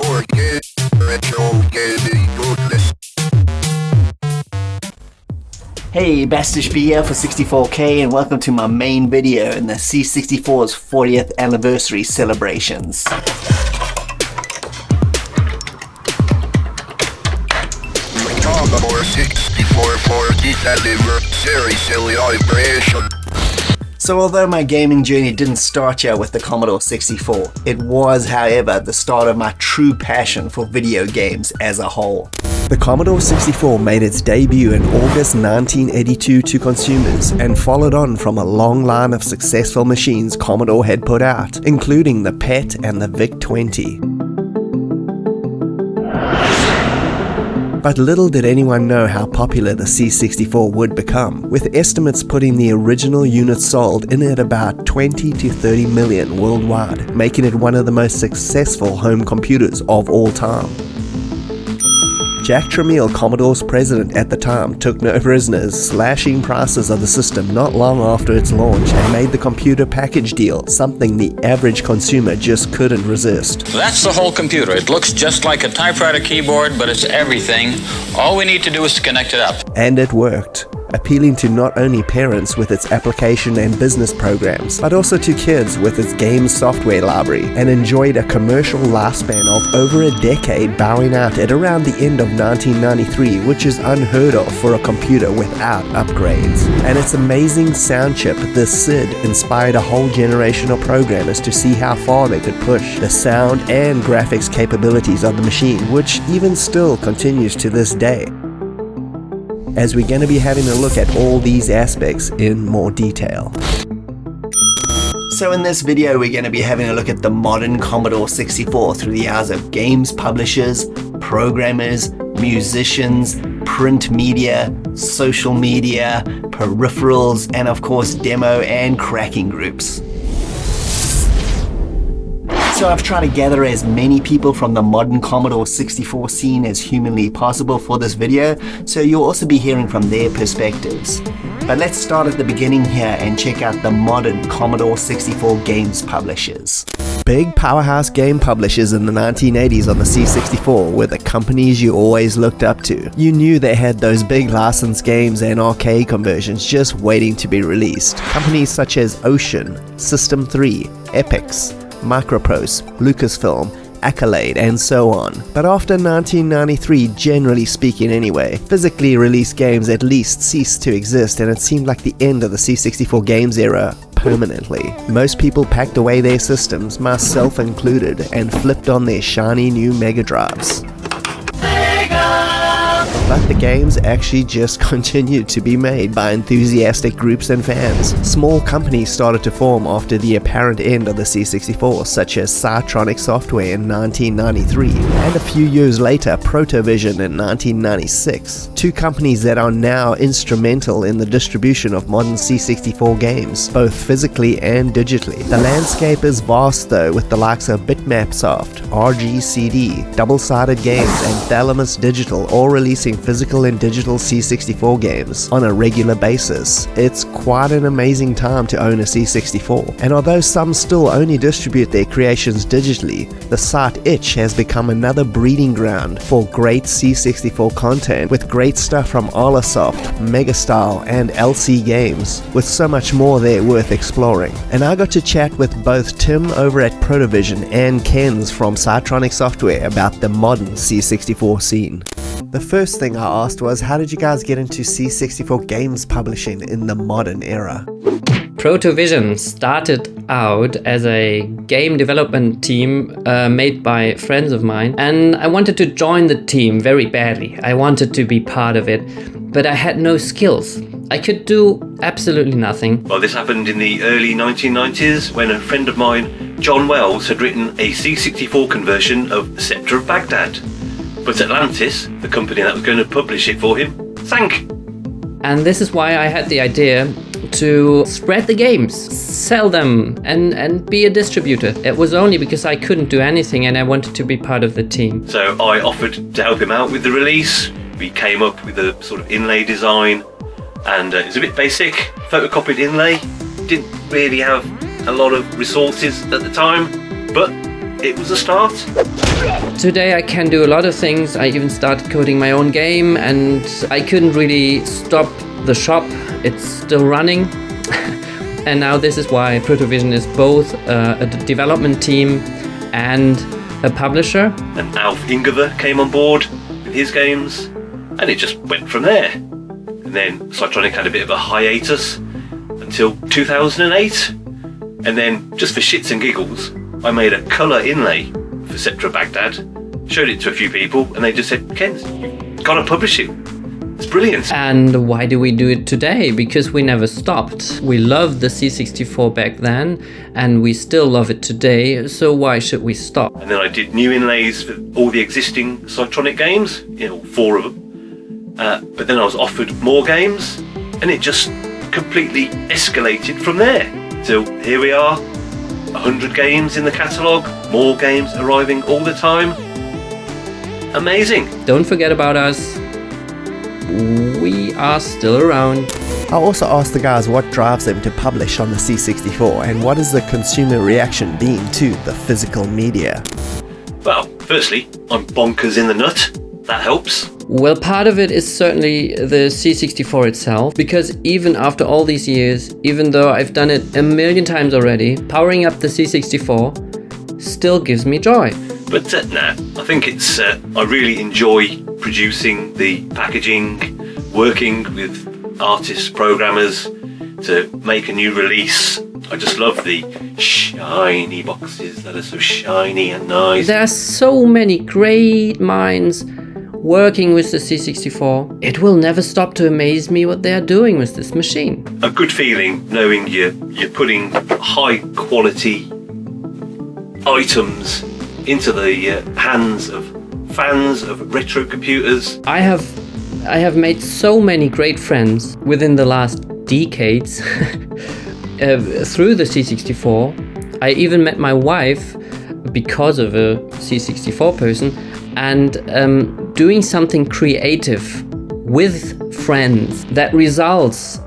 Forget retro gaming goodness. Hey, Bastich B here for 64K and welcome to my main video in the C64's 40th anniversary celebrations. Commodore 64 40th anniversary celebration. So although my gaming journey didn't start here with the Commodore 64, it was, however, the start of my true passion for video games as a whole. The Commodore 64 made its debut in August 1982 to consumers and followed on from a long line of successful machines Commodore had put out, including the PET and the VIC-20. But little did anyone know how popular the C64 would become, with estimates putting the original units sold in at about 20 to 30 million worldwide, making it one of the most successful home computers of all time. Jack Tramiel, Commodore's president at the time, took no prisoners, slashing prices of the system not long after its launch and made the computer package deal something the average consumer just couldn't resist. That's the whole computer. It looks just like a typewriter keyboard, but it's everything. All we need to do is to connect it up. And it worked, appealing to not only parents with its application and business programs, but also to kids with its game software library, and enjoyed a commercial lifespan of over a decade, bowing out at around the end of 1993, which is unheard of for a computer without upgrades. And its amazing sound chip, the SID, inspired a whole generation of programmers to see how far they could push the sound and graphics capabilities of the machine, which even still continues to this day. As we're going to be having a look at all these aspects in more detail. So in this video we're going to be having a look at the modern Commodore 64 through the eyes of games publishers, programmers, musicians, print media, social media, peripherals, and of course demo and cracking groups. So I've tried to gather as many people from the modern Commodore 64 scene as humanly possible for this video, so you'll also be hearing from their perspectives. But let's start at the beginning here and check out the modern Commodore 64 games publishers. Big powerhouse game publishers in the 1980s on the C64 were the companies you always looked up to. You knew they had those big licensed games and arcade conversions just waiting to be released. Companies such as Ocean, System 3, Epix, Microprose, Lucasfilm, Accolade, and so on. But after 1993, generally speaking anyway, physically released games at least ceased to exist, and it seemed like the end of the C64 games era permanently. Most people packed away their systems, myself included, and flipped on their shiny new Mega Drives. But the games actually just continued to be made by enthusiastic groups and fans. Small companies started to form after the apparent end of the C64, such as Cytronic Software in 1993, and a few years later Proto-Vision in 1996. Two companies that are now instrumental in the distribution of modern C64 games, both physically and digitally. The landscape is vast though, with the likes of Bitmapsoft, RGCD, Double-Sided Games, and Thalamus Digital all releasing physical and digital C64 games on a regular basis. It's quite an amazing time to own a C64, and although some still only distribute their creations digitally, the site itch has become another breeding ground for great C64 content, with great stuff from Alasoft, Megastyle, and LC Games, with so much more there worth exploring. And I got to chat with both Tim over at Protovision and Ken's from Cytronic Software about the modern C64 scene. The first thing I asked was, how did you guys get into C64 games publishing in the modern era? Proto-Vision started out as a game development team made by friends of mine, and I wanted to join the team very badly. I wanted to be part of it, but I had no skills. I could do absolutely nothing. Well, this happened in the early 1990s when a friend of mine, John Wells, had written a C64 conversion of Scepter of Baghdad. But Atlantis, the company that was going to publish it for him, sank. And this is why I had the idea to spread the games, sell them, and be a distributor. It was only because I couldn't do anything and I wanted to be part of the team. So I offered to help him out with the release. We came up with a sort of inlay design, and it was a bit basic, photocopied inlay. Didn't really have a lot of resources at the time, but it was a start. Today I can do a lot of things. I even started coding my own game, and I couldn't really stop the shop. It's still running. And now this is why Proto-Vision is both a development team and a publisher. And Alf Ingver came on board with his games, and it just went from there. And then Cytronic had a bit of a hiatus until 2008. And then, just for shits and giggles, I made a colour inlay for Scepter of Baghdad, showed it to a few people, and they just said, Ken, you've got to publish it. It's brilliant. And why do we do it today? Because we never stopped. We loved the C64 back then, and we still love it today, so why should we stop? And then I did new inlays for all the existing Cytronic games, 4 of them. But then I was offered more games, and it just completely escalated from there. So here we are, 100 games in the catalogue, more games arriving all the time. Amazing. Don't forget about us. We are still around. I also asked the guys what drives them to publish on the C64 and what is the consumer reaction been to the physical media. Well, firstly, I'm bonkers in the nut. That helps. Well, part of it is certainly the C64 itself, because even after all these years, even though I've done it a million times already, powering up the C64 still gives me joy. But I think it's, I really enjoy producing the packaging, working with artists, programmers to make a new release. I just love the shiny boxes that are so shiny and nice. There are so many great minds working with the C64. It will never stop to amaze me what they are doing with this machine. A good feeling knowing you're putting high quality items into the hands of fans of retro computers. I have made so many great friends within the last decades through the C64. I even met my wife because of a C64 person, and doing something creative with friends that results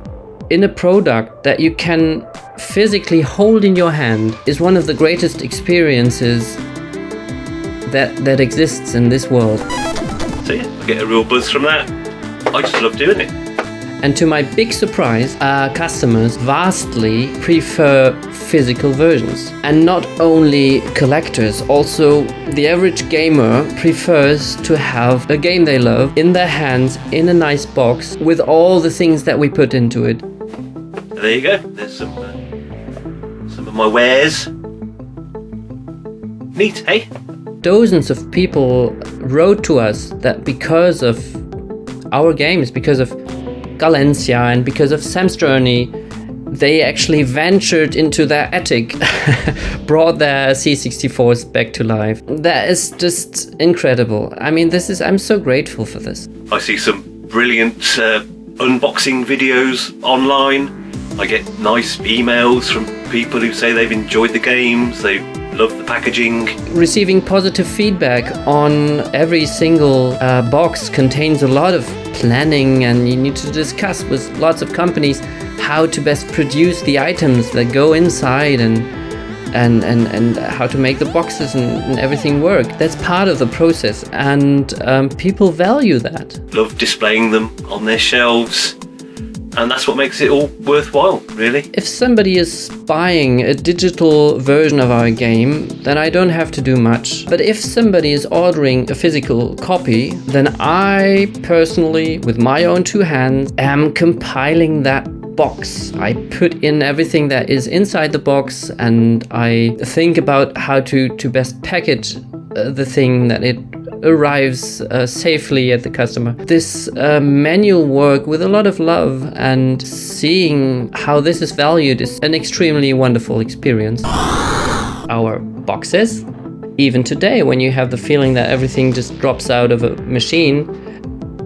in a product that you can physically hold in your hand is one of the greatest experiences that exists in this world. So yeah, I get a real buzz from that. I just love doing it. And to my big surprise, customers vastly prefer physical versions. And not only collectors, also the average gamer prefers to have a game they love in their hands in a nice box with all the things that we put into it. There you go. There's some of my wares. Neat, hey? Dozens of people wrote to us that because of our games, because of Galencia and because of Sam's Journey, they actually ventured into their attic, brought their C64s back to life. That is just incredible. I mean, I'm so grateful for this. I see some brilliant unboxing videos online. I get nice emails from people who say they've enjoyed the games, they love the packaging. Receiving positive feedback on every single box contains a lot of planning, and you need to discuss with lots of companies how to best produce the items that go inside and how to make the boxes and everything work. That's part of the process, and people value that. Love displaying them on their shelves. And that's what makes it all worthwhile, really. If somebody is buying a digital version of our game, then I don't have to do much. But if somebody is ordering a physical copy, then I personally, with my own 2 hands, am compiling that box. I put in everything that is inside the box, and I think about how to best package the thing that it arrives safely at the customer. This manual work with a lot of love and seeing how this is valued is an extremely wonderful experience. Our boxes, even today, when you have the feeling that everything just drops out of a machine,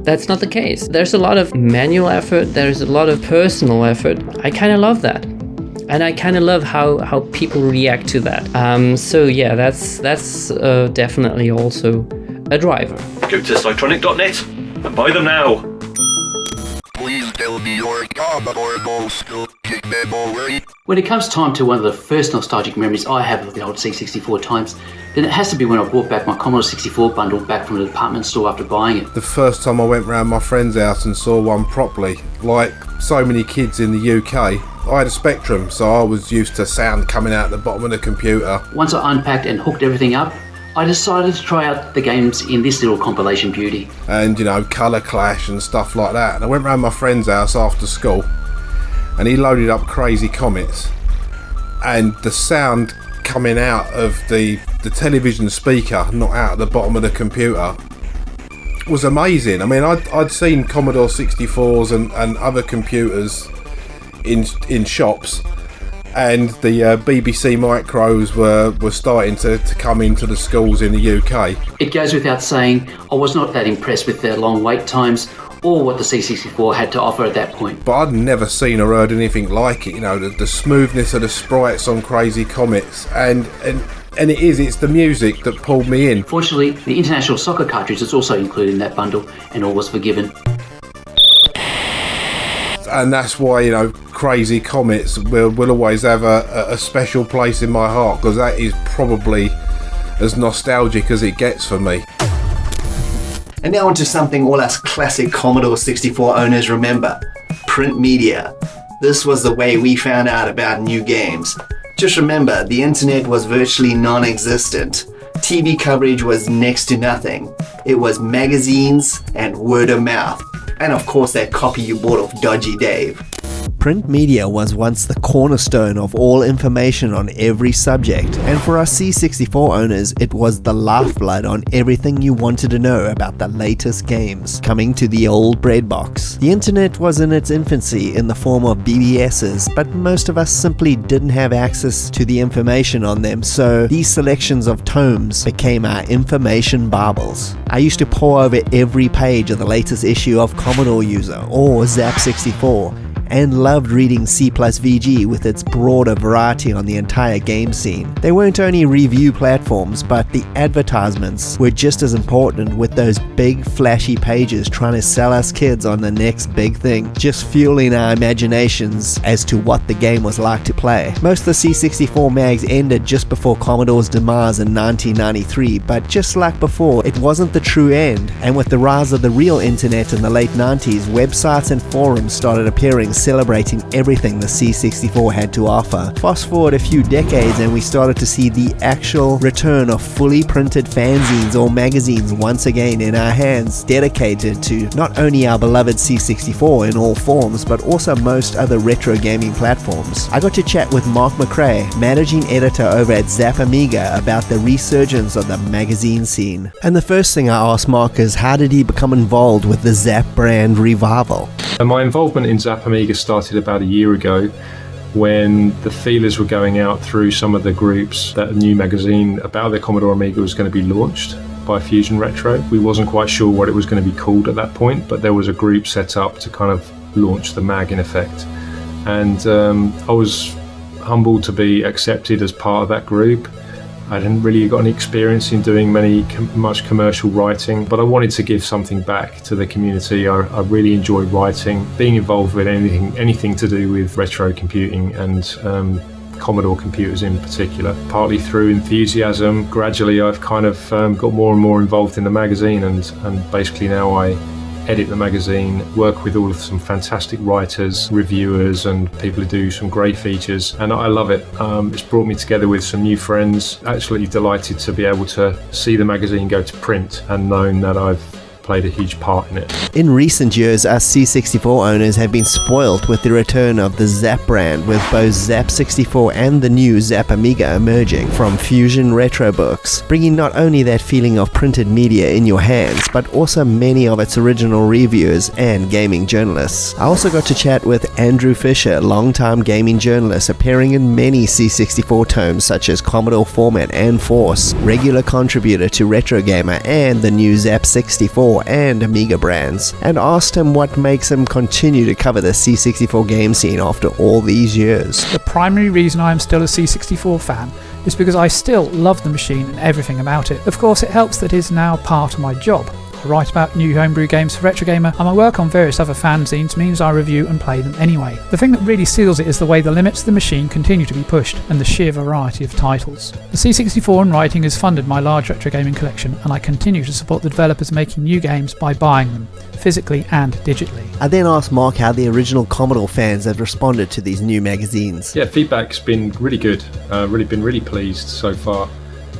that's not the case. There's a lot of manual effort, there's a lot of personal effort. I kind of love that. And I kind of love how people react to that. So yeah, that's definitely also a driver. Go to cytronic.net and buy them now. Please tell me your Commodore goes to kick memory. When it comes time to one of the first nostalgic memories I have of the old C64 times, then it has to be when I brought back my Commodore 64 bundle back from the department store after buying it. The first time I went round my friend's house and saw one properly, like so many kids in the UK, I had a Spectrum, so I was used to sound coming out the bottom of the computer. Once I unpacked and hooked everything up, I decided to try out the games in this little compilation beauty. And, colour clash and stuff like that. And I went round my friend's house after school, and he loaded up Crazy Comets, and the sound coming out of the television speaker, not out at the bottom of the computer, was amazing. I mean, I'd seen Commodore 64s and other computers in shops, and the BBC Micros were starting to come into the schools in the UK. It goes without saying, I was not that impressed with their long wait times or what the C64 had to offer at that point. But I'd never seen or heard anything like it, the smoothness of the sprites on Crazy Comets, and it's the music that pulled me in. Fortunately, the International Soccer cartridge is also included in that bundle, and all was forgiven. And that's why, Crazy Comets will always have a special place in my heart, because that is probably as nostalgic as it gets for me. And now onto something all us classic Commodore 64 owners remember: print media. This was the way we found out about new games. Just remember, the internet was virtually non-existent. TV coverage was next to nothing. It was magazines and word of mouth. And of course that copy you bought of Dodgy Dave. Print media was once the cornerstone of all information on every subject, and for us C64 owners, it was the lifeblood on everything you wanted to know about the latest games coming to the old bread box. The internet was in its infancy in the form of BBSs, but most of us simply didn't have access to the information on them, so these selections of tomes became our information Bibles. I used to pore over every page of the latest issue of Commodore User or Zap 64, and loved reading C+VG with its broader variety on the entire game scene. They weren't only review platforms, but the advertisements were just as important, with those big flashy pages trying to sell us kids on the next big thing, just fueling our imaginations as to what the game was like to play. Most of the C64 mags ended just before Commodore's demise in 1993, but just like before, it wasn't the true end, and with the rise of the real internet in the late 90s, websites and forums started appearing, celebrating everything the C64 had to offer. Fast forward a few decades and we started to see the actual return of fully printed fanzines or magazines once again in our hands, dedicated to not only our beloved C64 in all forms, but also most other retro gaming platforms. I got to chat with Mark McRae, managing editor over at Zap Amiga, about the resurgence of the magazine scene. And the first thing I asked Mark is, how did he become involved with the Zap brand revival? My involvement in Zap Amiga started about a year ago, when the feelers were going out through some of the groups that a new magazine about the Commodore Amiga was going to be launched by Fusion Retro. We wasn't quite sure what it was going to be called at that point, but there was a group set up to kind of launch the mag in effect. And I was humbled to be accepted as part of that group. I hadn't really got any experience in doing much commercial writing, but I wanted to give something back to the community. I really enjoyed writing, being involved with anything to do with retro computing and Commodore computers in particular. Partly through enthusiasm, gradually I've kind of got more and more involved in the magazine, and basically now I edit the magazine, work with all of some fantastic writers, reviewers, and people who do some great features, and I love it. It's brought me together with some new friends. Absolutely delighted to be able to see the magazine go to print and knowing that I've played a huge part in it. In recent years, us C64 owners have been spoilt with the return of the Zap brand, with both Zap 64 and the new Zap Amiga emerging from Fusion Retro books, bringing not only that feeling of printed media in your hands, but also many of its original reviewers and gaming journalists. I also got to chat with Andrew Fisher, longtime gaming journalist, appearing in many C64 tomes such as Commodore Format and Force, regular contributor to Retro Gamer and the new Zap 64 and Amiga brands, and asked him what makes him continue to cover the C64 game scene after all these years. The primary reason I am still a C64 fan is because I still love the machine and everything about it. Of course, it helps that it is now part of my job. I to write about new homebrew games for Retro Gamer, and my work on various other fanzines means I review and play them anyway. The thing that really seals it is the way the limits of the machine continue to be pushed, and the sheer variety of titles. The C64 and writing has funded my large retro gaming collection, and I continue to support the developers making new games by buying them, physically and digitally. I then asked Mark how the original Commodore fans have responded to these new magazines. Yeah, feedback's been really good. Been really pleased so far.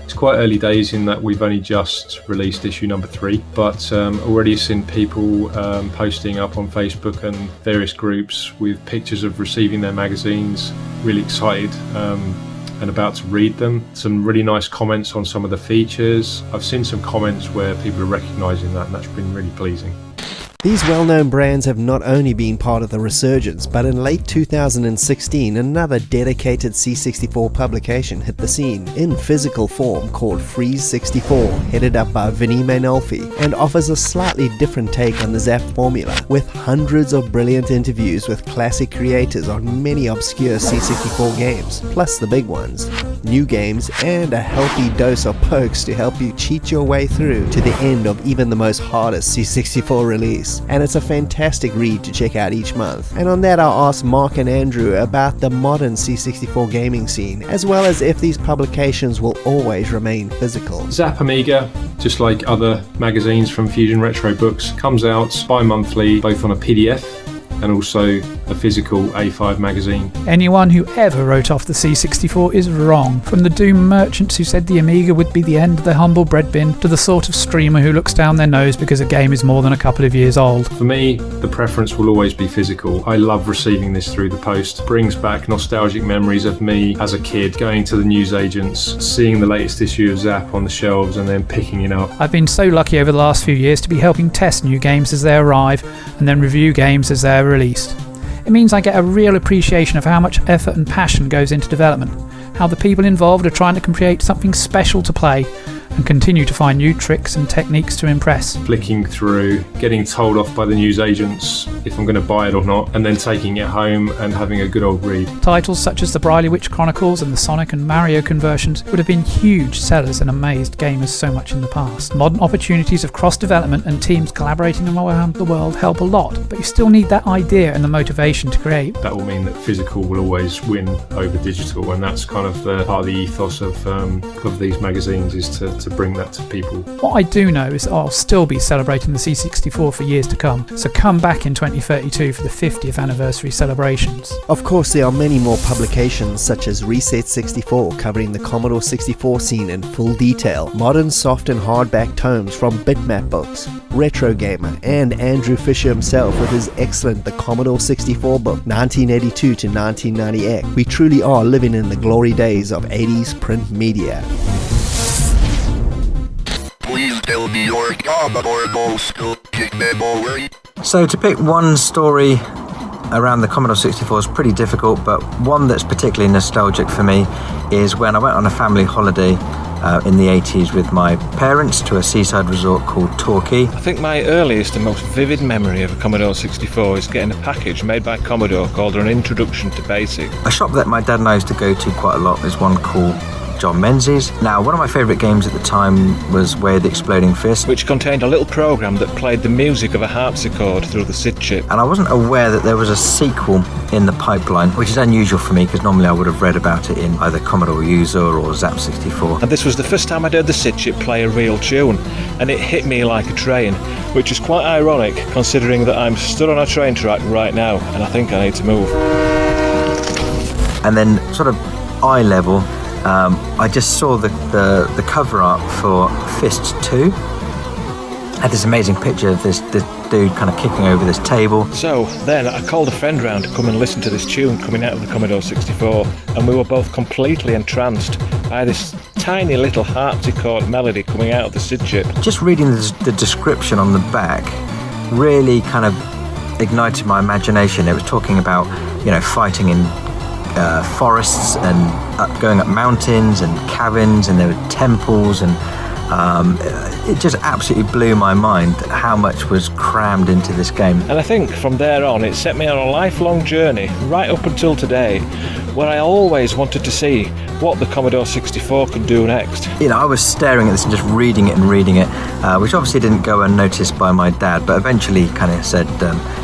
It's quite early days in that we've only just released issue number 3, but already seen people posting up on Facebook and various groups with pictures of receiving their magazines, really excited and about to read them. Some really nice comments on some of the features. I've seen some comments where people are recognising that, and that's been really pleasing. These well-known brands have not only been part of the resurgence, but in late 2016 another dedicated C64 publication hit the scene in physical form called Freeze 64, headed up by Vinnie Mainolfi, and offers a slightly different take on the Zap formula, with hundreds of brilliant interviews with classic creators on many obscure C64 games, plus the big ones, new games, and a healthy dose of pokes to help you cheat your way through to the end of even the most hardest C64 release. And it's a fantastic read to check out each month. And on that I asked Mark and Andrew about the modern C64 gaming scene, as well as if these publications will always remain physical. Zap Amiga, just like other magazines from Fusion Retro Books, comes out bi-monthly both on a PDF and also a physical A5 magazine. Anyone who ever wrote off the C64 is wrong. From the doom merchants who said the Amiga would be the end of their humble bread bin, to the sort of streamer who looks down their nose because a game is more than a couple of years old. For me, the preference will always be physical. I love receiving this through the post. It brings back nostalgic memories of me as a kid, going to the newsagents, seeing the latest issue of Zap on the shelves and then picking it up. I've been so lucky over the last few years to be helping test new games as they arrive, and then review games as they're released. It means I get a real appreciation of how much effort and passion goes into development, how the people involved are trying to create something special to play, and continue to find new tricks and techniques to impress. Flicking through, getting told off by the newsagents if I'm going to buy it or not, and then taking it home and having a good old read. Titles such as the Briley Witch Chronicles and the Sonic and Mario conversions would have been huge sellers and amazed gamers so much in the past. Modern opportunities of cross-development and teams collaborating around the world help a lot, but you still need that idea and the motivation to create. That will mean that physical will always win over digital, and that's kind of the part of the ethos of these magazines, is to bring that to people. What I do know is that I'll still be celebrating the C64 for years to come, so come back in 2032 for the 50th anniversary celebrations. Of course, there are many more publications such as Reset 64 covering the Commodore 64 scene in full detail, modern soft and hardback tomes from Bitmap Books, Retro Gamer, and Andrew Fisher himself with his excellent The Commodore 64 book, 1982 to 1998. We truly are living in the glory days of 80s print media. Please tell me your Commodore nostalgic memory. So to pick one story around the Commodore 64 is pretty difficult, but one that's particularly nostalgic for me is when I went on a family holiday in the 80s with my parents to a seaside resort called Torquay. I think my earliest and most vivid memory of a Commodore 64 is getting a package made by Commodore called An Introduction to Basic. A shop that my dad and I used to go to quite a lot is one called John Menzies. Now, one of my favourite games at the time was Way of the Exploding Fist, which contained a little program that played the music of a harpsichord through the SID chip. And I wasn't aware that there was a sequel in the pipeline, which is unusual for me because normally I would have read about it in either Commodore User or Zap 64. And this was the first time I'd heard the SID chip play a real tune, and it hit me like a train, which is quite ironic considering that I'm stood on a train track right now and I think I need to move. And then sort of eye level, I just saw the cover art for Fist 2. Had this amazing picture of this dude kind of kicking over this table. So then I called a friend round to come and listen to this tune coming out of the Commodore 64, and we were both completely entranced by this tiny little harpsichord melody coming out of the SID chip. Just reading the description on the back really kind of ignited my imagination. It was talking about, fighting in forests and going up mountains and caverns, and there were temples, and it just absolutely blew my mind how much was crammed into this game. And I think from there on it set me on a lifelong journey right up until today, where I always wanted to see what the Commodore 64 could do next. You know, I was staring at this and just reading it, which obviously didn't go unnoticed by my dad, but eventually kind of said,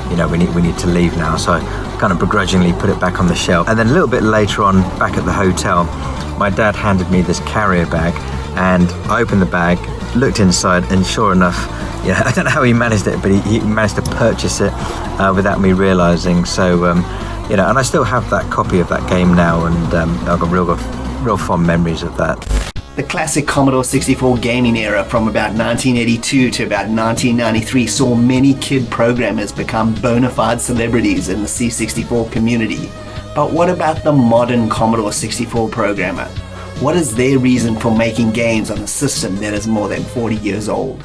you know, we need to leave now. So I kind of begrudgingly put it back on the shelf. And then a little bit later on, back at the hotel, my dad handed me this carrier bag, and I opened the bag, looked inside, and sure enough, yeah, I don't know how he managed it, but he managed to purchase it without me realising. So, you know, and I still have that copy of that game now, and I've got real fond memories of that. The classic Commodore 64 gaming era from about 1982 to about 1993 saw many kid programmers become bona fide celebrities in the C64 community. But what about the modern Commodore 64 programmer? What is their reason for making games on a system that is more than 40 years old?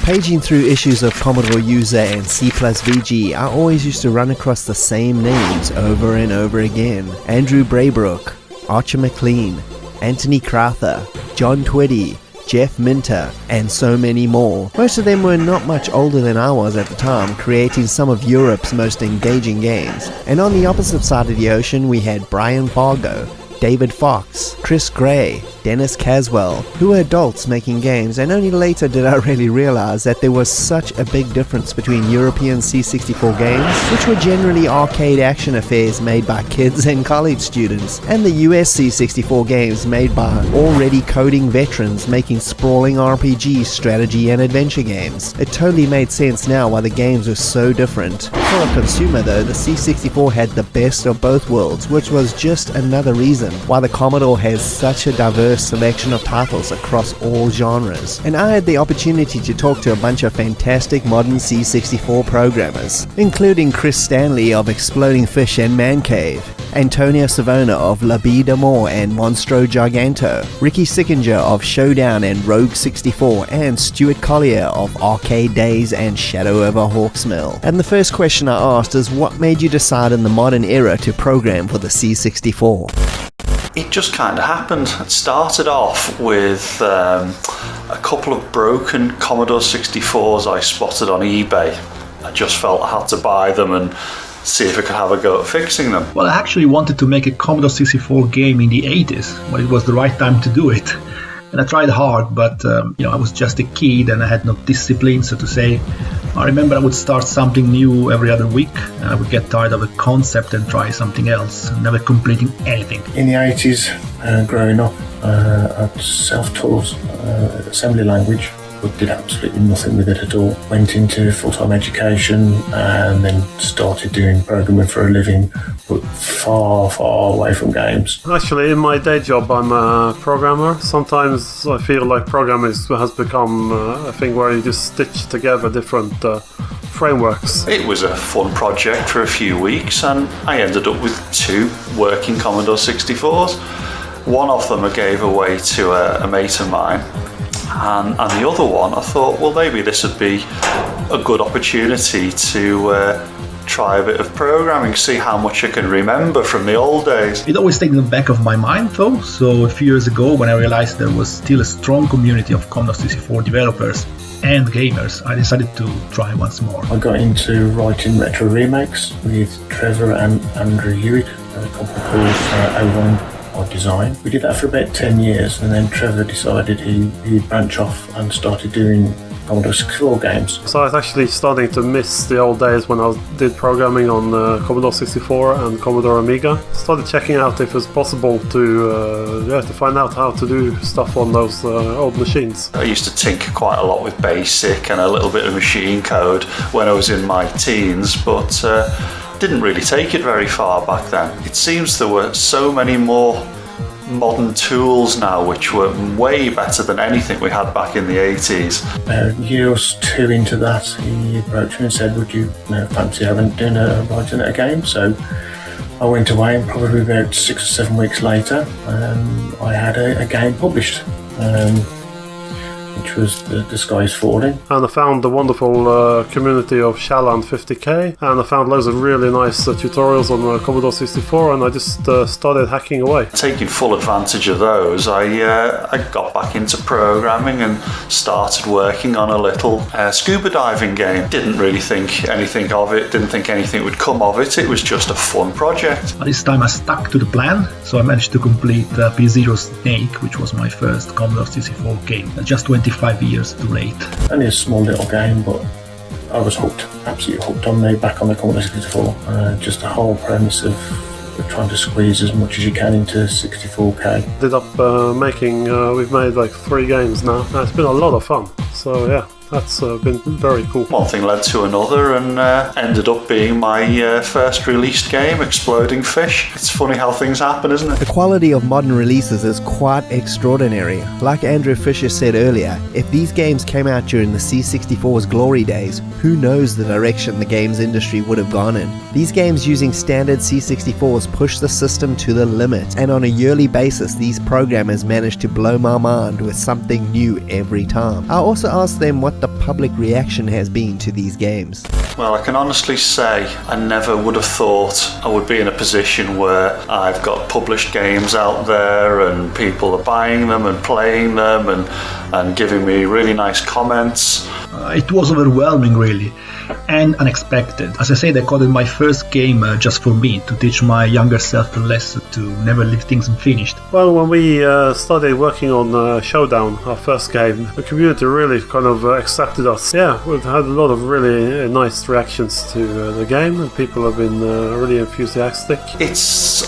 Paging through issues of Commodore User and C+VG, I always used to run across the same names over and over again. Andrew Braybrook, Archer McLean, Anthony Crowther, John Twitty, Jeff Minter, and so many more. Most of them were not much older than I was at the time, creating some of Europe's most engaging games. And on the opposite side of the ocean, we had Brian Fargo, David Fox, Chris Gray, Dennis Caswell, who were adults making games, and only later did I really realize that there was such a big difference between European C64 games, which were generally arcade action affairs made by kids and college students, and the US C64 games made by already coding veterans making sprawling RPG, strategy and adventure games. It totally made sense now why the games were so different. For a consumer though, the C64 had the best of both worlds, which was just another reason why the Commodore has such a diverse selection of titles across all genres. And I had the opportunity to talk to a bunch of fantastic modern C64 programmers, including Chris Stanley of Exploding Fish and Man Cave, Antonio Savona of La Bille d'Amour and Monstro Giganto, Ricky Sickinger of Showdown and Rogue 64, and Stuart Collier of Arcade Days and Shadow over Hawksmill. And the first question I asked is, what made you decide in the modern era to program for the C64? It just kind of happened. It started off with a couple of broken Commodore 64s I spotted on eBay. I just felt I had to buy them and see if I could have a go at fixing them. Well, I actually wanted to make a Commodore 64 game in the 80s, but it was the right time to do it. And I tried hard, but I was just a kid and I had no discipline, so to say. I remember I would start something new every other week, and I would get tired of a concept and try something else, never completing anything. In the 80s, growing up, I self-taught assembly language, but did absolutely nothing with it at all. Went into full-time education and then started doing programming for a living, but far, far away from games. Actually, in my day job, I'm a programmer. Sometimes I feel like programming has become a thing where you just stitch together different frameworks. It was a fun project for a few weeks, and I ended up with 2 working Commodore 64s. One of them I gave away to a mate of mine. And the other one, I thought, well, maybe this would be a good opportunity to try a bit of programming, see how much I can remember from the old days. It always stayed in the back of my mind though, so a few years ago when I realized there was still a strong community of Commodore 64 developers and gamers, I decided to try once more. I got into writing retro remakes with Trevor and Andrew Hewitt, a company called O1 Design. We did that for about 10 years, and then Trevor decided he'd branch off and started doing Commodore 64 games. So I was actually starting to miss the old days when I did programming on Commodore 64 and Commodore Amiga. Started checking out if it's possible to find out how to do stuff on those old machines. I used to tinker quite a lot with BASIC and a little bit of machine code when I was in my teens, but didn't really take it very far back then. It seems there were so many more modern tools now which were way better than anything we had back in the 80s. A year or 2 into that, he approached me and said, would you fancy writing a game? So I went away, and probably about 6 or 7 weeks later, I had a game published. which was The Sky is Falling. And I found the wonderful community of Shalland 50k, and I found loads of really nice tutorials on the Commodore 64, and I just started hacking away. Taking full advantage of those, I got back into programming and started working on a little scuba diving game. Didn't really think anything of it, didn't think anything would come of it. It was just a fun project. This time I stuck to the plan, so I managed to complete P-Zero Snake, which was my first Commodore 64 game, just 25 years too late. Only a small little game, but I was hooked, absolutely hooked on me back on the Commodore 64. Just the whole premise of trying to squeeze as much as you can into 64K. Ended up we've made like 3 games now, and it's been a lot of fun. So yeah, that's been very cool. One thing led to another, and ended up being my first released game, Exploding Fish. It's funny how things happen, isn't it? The quality of modern releases is quite extraordinary. Like Andrew Fisher said earlier, if these games came out during the C64's glory days, who knows the direction the games industry would have gone in. These games using standard C64s push the system to the limit, and on a yearly basis these programmers manage to blow my mind with something new every time. I also asked them what the public reaction has been to these games. Well, I can honestly say I never would have thought I would be in a position where I've got published games out there and people are buying them and playing them and giving me really nice comments. It was overwhelming, really, and unexpected. As I said, I called it my first game just for me, to teach my younger self a lesson to never leave things unfinished. Well, when we started working on Showdown, our first game, the community really kind of accepted us. Yeah, we've had a lot of really nice reactions to the game, and people have been really enthusiastic.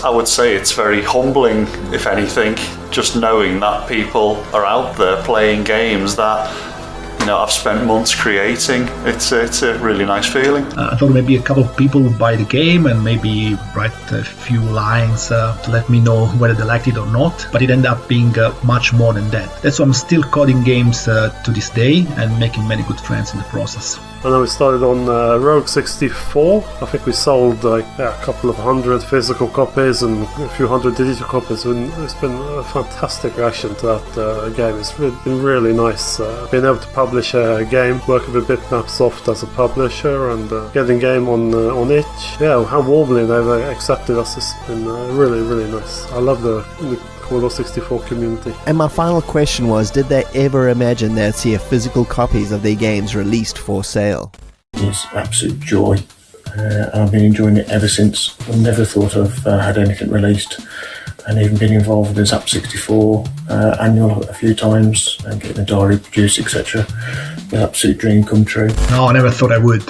I would say it's very humbling, if anything, just knowing that people are out there playing games that I've spent months creating. It's a really nice feeling. I thought maybe a couple of people would buy the game and maybe write a few lines to let me know whether they liked it or not, but it ended up being much more than that. That's why I'm still coding games to this day and making many good friends in the process. And then we started on Rogue 64. I think we sold a couple of hundred physical copies and a few hundred digital copies, and it's been a fantastic reaction to that game. It's been really nice being able to publish a game, working with Bitmap Soft as a publisher, and getting game on itch. Yeah, how warmly they've accepted us has been really, really nice. I love the Commodore 64 community. And my final question was, did they ever imagine they'd see a physical copies of their games released for sale? It's absolute joy. I've been enjoying it ever since. I never thought I've had anything released, and even been involved with the Zap 64 annual a few times and getting a diary produced, etc. An absolute dream come true. No, I never thought I would.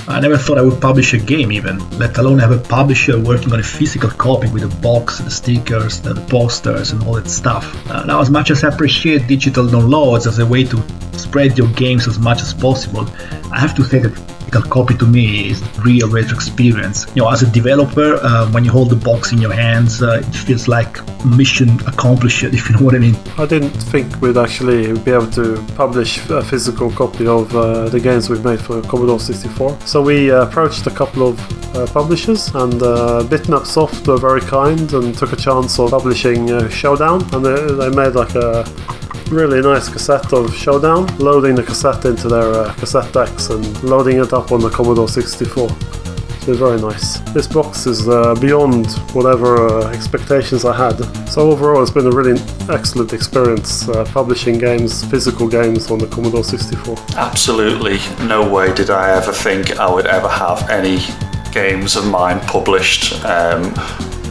I never thought I would publish a game even, let alone have a publisher working on a physical copy with a box, the stickers, the posters and all that stuff. Now, as much as I appreciate digital downloads as a way to spread your games as much as possible, I have to say that physical copy to me is a real retro experience. As a developer, when you hold the box in your hands, it feels like mission accomplished, if you know what I mean. I didn't think we'd actually be able to publish a physical copy of the games we've made for Commodore 64. So we approached a couple of publishers, and Bitmap Soft were very kind and took a chance of publishing Showdown, and they made like a really nice cassette of Showdown, loading the cassette into their cassette decks and loading it up on the Commodore 64. So it's very nice. This box is beyond whatever expectations I had. So overall it's been a really excellent experience publishing games, physical games on the Commodore 64. Absolutely no way did I ever think I would ever have any games of mine published.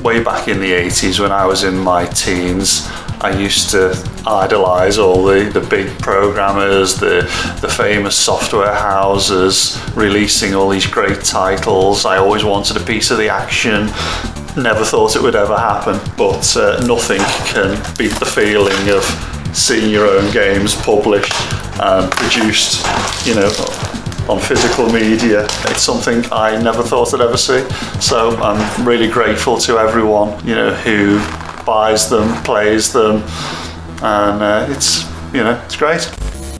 Way back in the 80s when I was in my teens, I used to idolise all the big programmers, the famous software houses releasing all these great titles. I always wanted a piece of the action. Never thought it would ever happen, but nothing can beat the feeling of seeing your own games published and produced, on physical media. It's something I never thought I'd ever see. So I'm really grateful to everyone, who buys them, plays them, and it's great.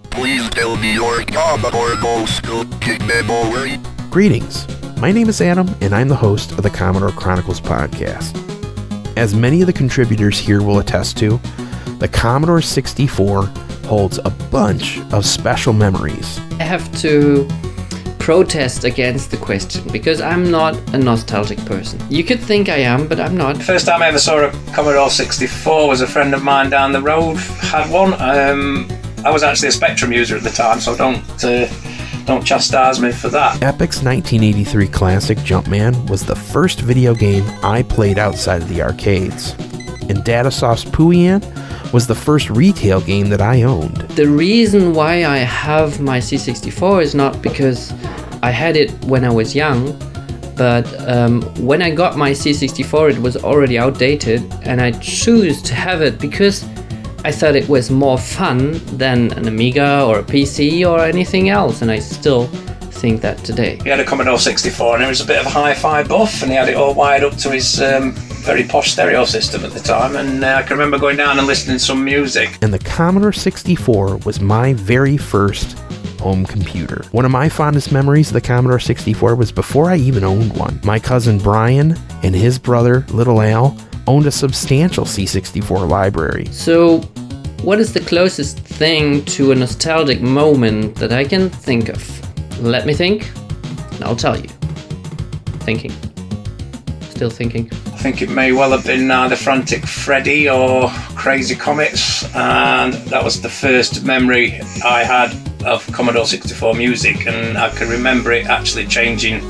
Please tell me your Commodore goes to kick memory. Greetings. My name is Adam, and I'm the host of the Commodore Chronicles podcast. As many of the contributors here will attest to, the Commodore 64 holds a bunch of special memories. I have to protest against the question because I'm not a nostalgic person. You could think I am, but I'm not. The first time I ever saw a Commodore 64 was a friend of mine down the road had one. I was actually a Spectrum user at the time, so don't chastise me for that. Epic's 1983 classic Jumpman was the first video game I played outside of the arcades. And Datasoft's Puyan was the first retail game that I owned. The reason why I have my C64 is not because I had it when I was young, but when I got my C64 it was already outdated, and I choose to have it because I thought it was more fun than an Amiga or a PC or anything else, and I still think that today. He had a Commodore 64 and he was a bit of a hi-fi buff, and he had it all wired up to his very posh stereo system at the time, and I can remember going down and listening to some music. And the Commodore 64 was my very first home computer. One of my fondest memories of the Commodore 64 was before I even owned one. My cousin Brian and his brother, Little Al, owned a substantial C64 library. So, what is the closest thing to a nostalgic moment that I can think of? Let me think, and I'll tell you. Thinking. Still thinking. I think it may well have been either Frantic Freddy or Crazy Comets, and that was the first memory I had of Commodore 64 music, and I can remember it actually changing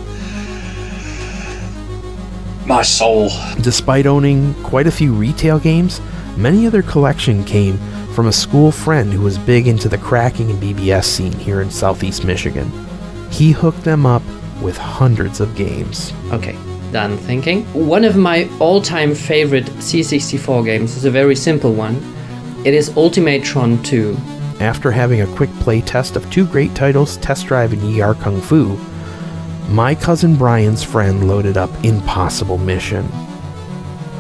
my soul. Despite owning quite a few retail games, many of their collection came from a school friend who was big into the cracking and BBS scene here in Southeast Michigan. He hooked them up with hundreds of games. Okay, done thinking. One of my all-time favorite C64 games is a very simple one. It is Ultimatron 2. After having a quick play test of two great titles, Test Drive and Yar Kung Fu, my cousin Brian's friend loaded up Impossible Mission.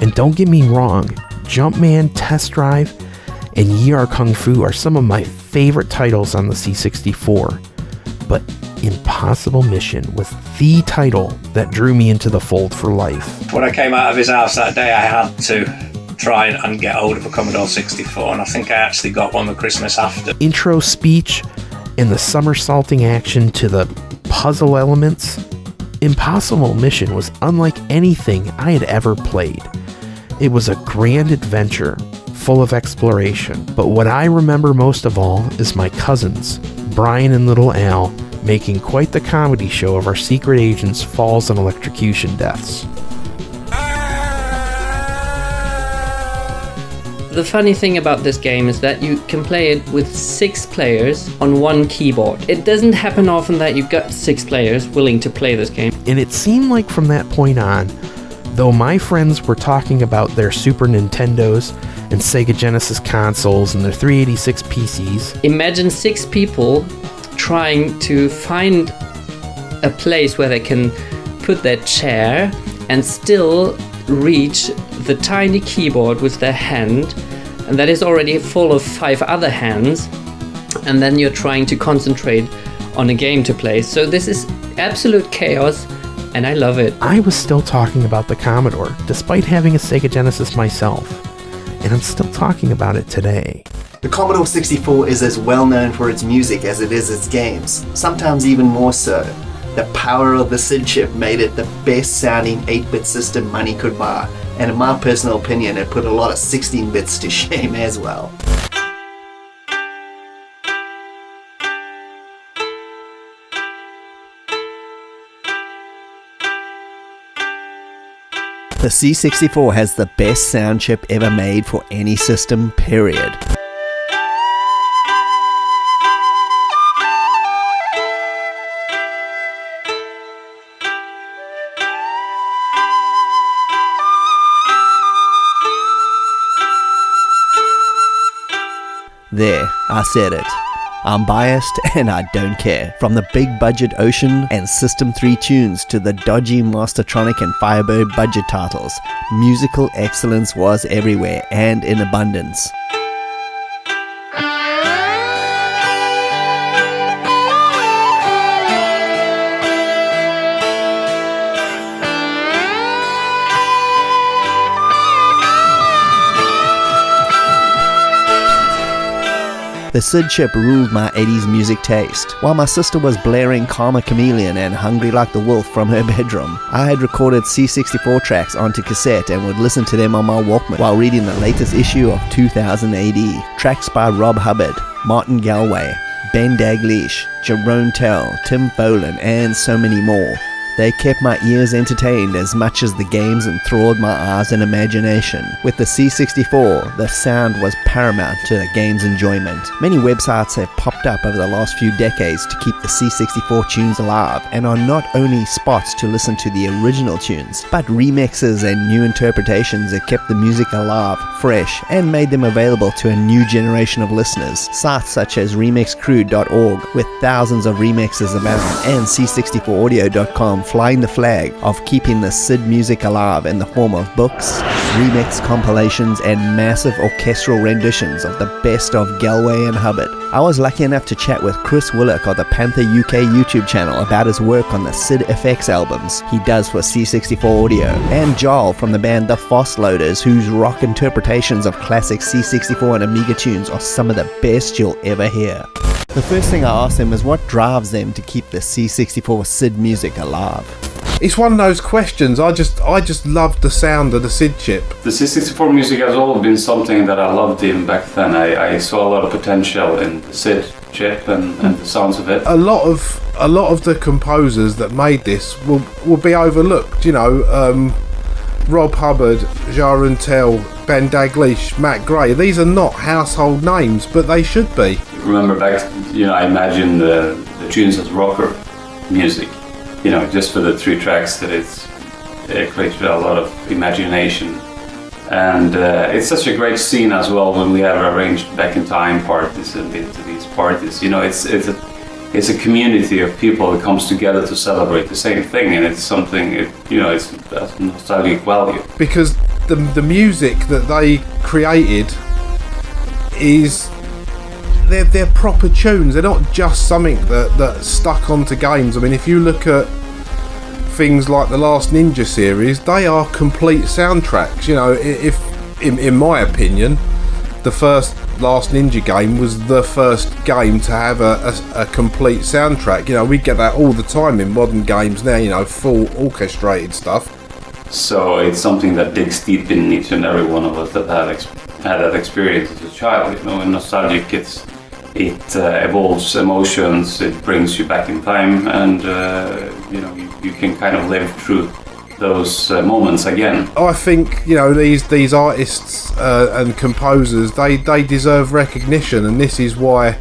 And don't get me wrong, Jumpman, Test Drive, and Yar Kung Fu are some of my favorite titles on the C64, but Impossible Mission was the title that drew me into the fold for life. When I came out of his house that day, I had to try and get hold of a Commodore 64, and I think I actually got one the Christmas after. Intro speech and the somersaulting action to the puzzle elements, Impossible Mission was unlike anything I had ever played. It was a grand adventure, full of exploration. But what I remember most of all is my cousins, Brian and Little Al, making quite the comedy show of our secret agents' falls and electrocution deaths. The funny thing about this game is that you can play it with 6 players on one keyboard. It doesn't happen often that you've got 6 players willing to play this game. And it seemed like from that point on, though my friends were talking about their Super Nintendos and Sega Genesis consoles and their 386 PCs. Imagine 6 people trying to find a place where they can put their chair and still reach the tiny keyboard with their hand, and that is already full of 5 other hands, and then you're trying to concentrate on a game to play. So this is absolute chaos, and I love it. I was still talking about the Commodore, despite having a Sega Genesis myself, and I'm still talking about it today. The Commodore 64 is as well known for its music as it is its games, sometimes even more so. The power of the SID chip made it the best sounding 8-bit system money could buy, and in my personal opinion it put a lot of 16-bits to shame as well. The C64 has the best sound chip ever made for any system, period. There, I said it. I'm biased and I don't care. From the big budget Ocean and System 3 tunes to the dodgy Mastertronic and Firebird budget titles, musical excellence was everywhere and in abundance. The SID chip ruled my 80s music taste. While my sister was blaring Karma Chameleon and Hungry Like the Wolf from her bedroom, I had recorded C64 tracks onto cassette and would listen to them on my Walkman while reading the latest issue of 2000 AD. Tracks by Rob Hubbard, Martin Galway, Ben Daglish, Jerome Tell, Tim Follin, and so many more. They kept my ears entertained as much as the games enthralled my eyes and imagination. With the C64, the sound was paramount to the game's enjoyment. Many websites have popped up over the last few decades to keep the C64 tunes alive, and are not only spots to listen to the original tunes, but remixes and new interpretations that kept the music alive, fresh, and made them available to a new generation of listeners. Sites such as remixcrew.org, with thousands of remixes abound, and C64audio.com flying the flag of keeping the SID music alive in the form of books, remix compilations, and massive orchestral renditions of the best of Galway and Hubbard. I was lucky enough to chat with Chris Willock of the Panther UK YouTube channel about his work on the SID FX albums he does for C64 Audio, and Joel from the band The Foss Loaders, whose rock interpretations of classic C64 and Amiga tunes are some of the best you'll ever hear. The first thing I asked them is what drives them to keep the C64 SID music alive. It's one of those questions. I just loved the sound of the SID chip. The C64 music has always been something that I loved even back then. I saw a lot of potential in the SID chip and the sounds of it. A lot of the composers that made this will be overlooked. You know, Rob Hubbard, Jerome Tell, Ben Daglish, Matt Gray. These are not household names, but they should be. Remember back, I imagine the tunes as rocker music. Just for the 3 tracks that it created a lot of imagination. And it's such a great scene as well when we have arranged back in time parties and been to these parties. It's a community of people that comes together to celebrate the same thing, and it's something, it's a nostalgic value. Because the music that they created is... They're proper tunes. They're not just something that stuck onto games. I mean, if you look at things like the Last Ninja series, they are complete soundtracks. If in my opinion, the first Last Ninja game was the first game to have a complete soundtrack. We get that all the time in modern games now. Full orchestrated stuff. So it's something that digs deep in each and every one of us that had that experience as a child. In nostalgic, it evolves emotions, it brings you back in time, and you can kind of live through those moments again. I think these artists and composers, they deserve recognition, and this is why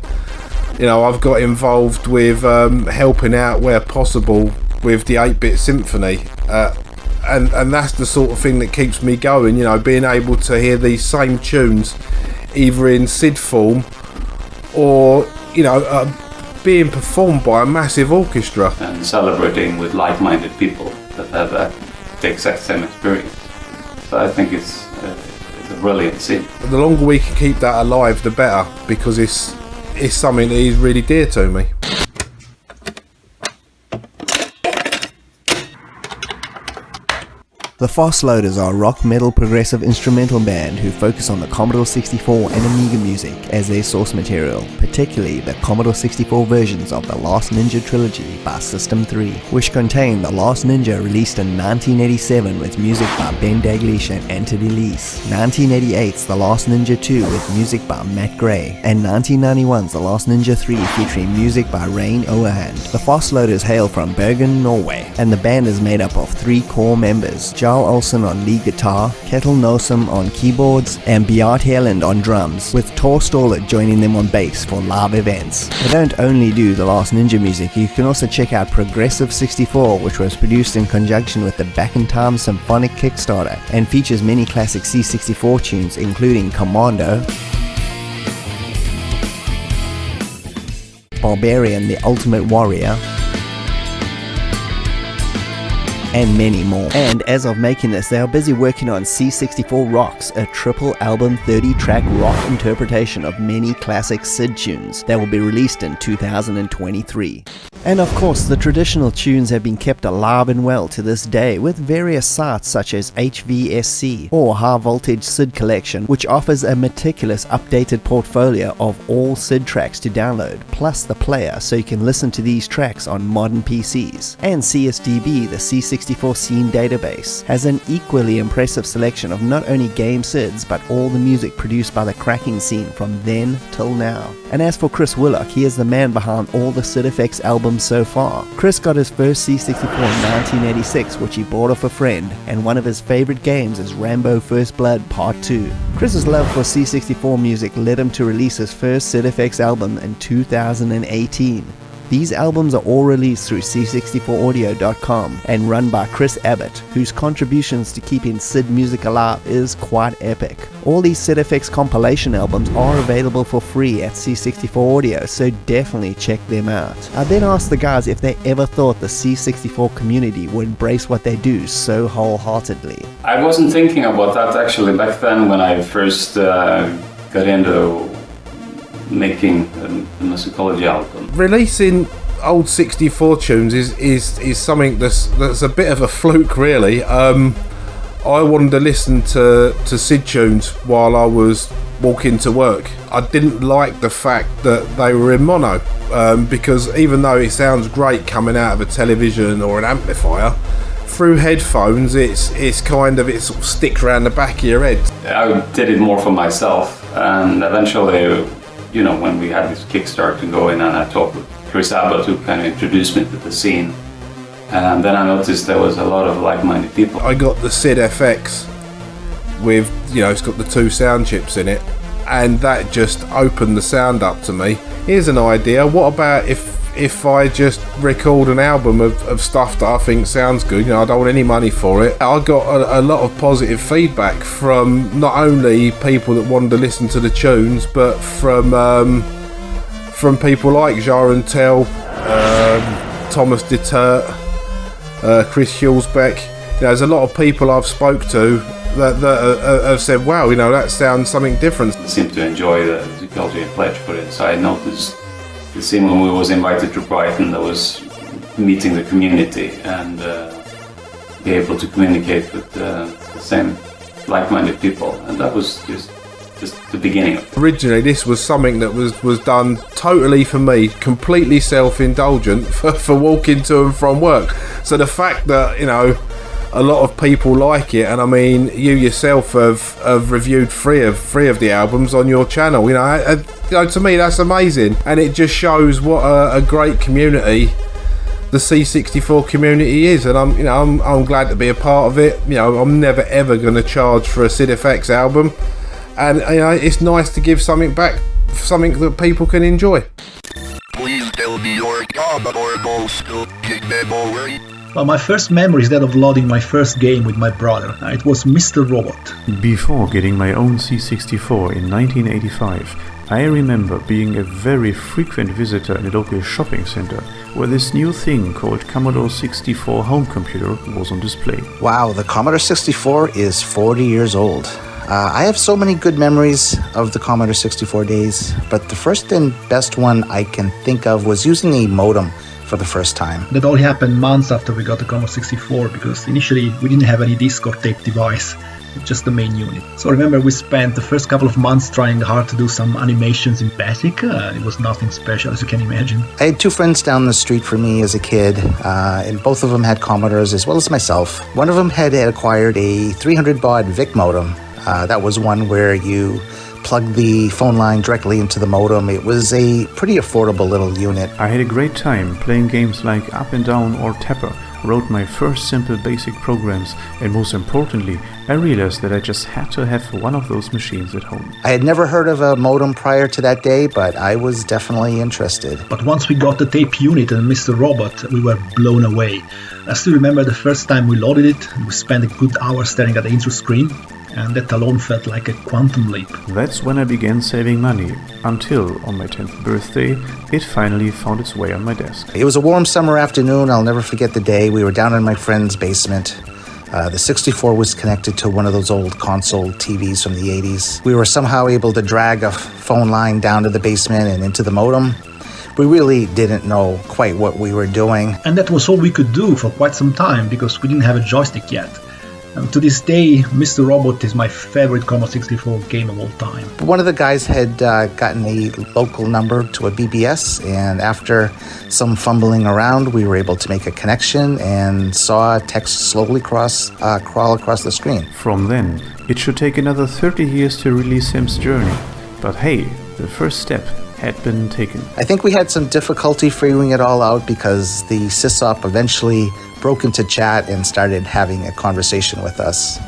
I've got involved with helping out where possible with the 8-bit symphony, and that's the sort of thing that keeps me going. Being able to hear these same tunes either in SID form or being performed by a massive orchestra and celebrating with like-minded people that have the exact same experience. So I think it's a brilliant scene. The longer we can keep that alive, the better, because it's something that is really dear to me. The Foss Loaders are a rock metal progressive instrumental band who focus on the Commodore 64 and Amiga music as their source material, particularly the Commodore 64 versions of the Last Ninja trilogy by System 3, which contain The Last Ninja released in 1987 with music by Ben Daglish and Anthony Leese, 1988's The Last Ninja 2 with music by Matt Gray, and 1991's The Last Ninja 3 featuring music by Rain Overhand. The Foss Loaders hail from Bergen, Norway, and the band is made up of 3 core members: Jarl Olsen on lead guitar, Ketil Nosum on keyboards, and Bjart Heerland on drums, with Tor Stoller joining them on bass for live events. They don't only do the Last Ninja music, you can also check out Progressive 64, which was produced in conjunction with the Back in Time Symphonic Kickstarter, and features many classic C64 tunes including Commando, Barbarian the Ultimate Warrior, and many more. And as of making this, they are busy working on C64 Rocks, a triple album 30-track rock interpretation of many classic SID tunes that will be released in 2023. And of course, the traditional tunes have been kept alive and well to this day with various sites such as HVSC or High Voltage SID Collection, which offers a meticulous updated portfolio of all SID tracks to download, plus the player so you can listen to these tracks on modern PCs. And CSDB, the C64 Scene Database, has an equally impressive selection of not only game SIDs but all the music produced by the cracking scene from then till now. And as for Chris Willock, he is the man behind all the SID FX albums so far. Chris got his first C64 in 1986, which he bought off a friend, and one of his favorite games is Rambo First Blood Part 2. Chris's love for C64 music led him to release his first SID FX album in 2018. These albums are all released through C64audio.com and run by Chris Abbott, whose contributions to keeping SID music alive is quite epic. All these SID FX compilation albums are available for free at C64 Audio, so definitely check them out. I then asked the guys if they ever thought the C64 community would embrace what they do so wholeheartedly. I wasn't thinking about that actually back then when I first got into making a musicology album. Releasing old 64 tunes is something that's a bit of a fluke, really. I wanted to listen to SID tunes while I was walking to work. I didn't like the fact that they were in mono, because even though it sounds great coming out of a television or an amplifier, through headphones it sort of sticks around the back of your head. I did it more for myself, and eventually, you know, when we had this Kickstarter going, and I talked with Chris Abbott, who kind of introduced me to the scene, and then I noticed there was a lot of like-minded people. I got the SID FX with, you know, it's got the 2 sound chips in it, and that just opened the sound up to me. Here's an idea, what about if I just record an album of stuff that I think sounds good? You know, I don't want any money for it. I got a lot of positive feedback from not only people that wanted to listen to the tunes, but from people like Jaron Tell, Thomas DeTert, Chris Hulsbeck. You know, there's a lot of people I've spoke to that have said, wow, you know, that sounds something different. I seem to enjoy the musicology and pledge for it, so I noticed the same when we was invited to Brighton, that was meeting the community and be able to communicate with the same like-minded people, and that was just the beginning of it. Originally this was something that was done totally for me, completely self-indulgent for walking to and from work. So the fact that, you know, a lot of people like it, and I mean, you yourself have reviewed three of the albums on your channel. You know, to me that's amazing, and it just shows what a great community the C64 community is, and I'm glad to be a part of it. You know, I'm never ever going to charge for a SID FX album, and you know, it's nice to give something back, something that people can enjoy. Please tell me your Commodore memory. Well, my first memory is that of loading my first game with my brother. It was Mr. Robot. Before getting my own C64 in 1985, I remember being a very frequent visitor in a local shopping center where this new thing called Commodore 64 home computer was on display. Wow, the Commodore 64 is 40 years old. I have so many good memories of the Commodore 64 days, but the first and best one I can think of was using a modem for the first time. That only happened months after we got the Commodore 64, because initially we didn't have any disc or tape device, just the main unit. So I remember we spent the first couple of months trying hard to do some animations in Basic. It was nothing special, as you can imagine. I had two friends down the street from me as a kid, and both of them had Commodores as well as myself. One of them had acquired a 300 baud VIC modem. That was one where you plug the phone line directly into the modem. It was a pretty affordable little unit. I had a great time playing games like Up and Down or Tapper, wrote my first simple basic programs, and most importantly, I realized that I just had to have one of those machines at home. I had never heard of a modem prior to that day, but I was definitely interested. But once we got the tape unit and Mr. Robot, we were blown away. I still remember the first time we loaded it, and we spent a good hour staring at the intro screen, and that alone felt like a quantum leap. That's when I began saving money, until on my 10th birthday, it finally found its way on my desk. It was a warm summer afternoon. I'll never forget the day. We were down in my friend's basement. The 64 was connected to one of those old console TVs from the 80s. We were somehow able to drag a phone line down to the basement and into the modem. we really didn't know quite what we were doing. And that was all we could do for quite some time because we didn't have a joystick yet. And to this day, Mr. Robot is my favorite Commodore 64 game of all time. One of the guys had gotten a local number to a BBS, and after some fumbling around, we were able to make a connection and saw text slowly crawl across the screen. From then, it should take another 30 years to release Sim's journey. But hey, the first step had been taken. I think we had some difficulty figuring it all out because the sysop eventually broke into chat and started having a conversation with us.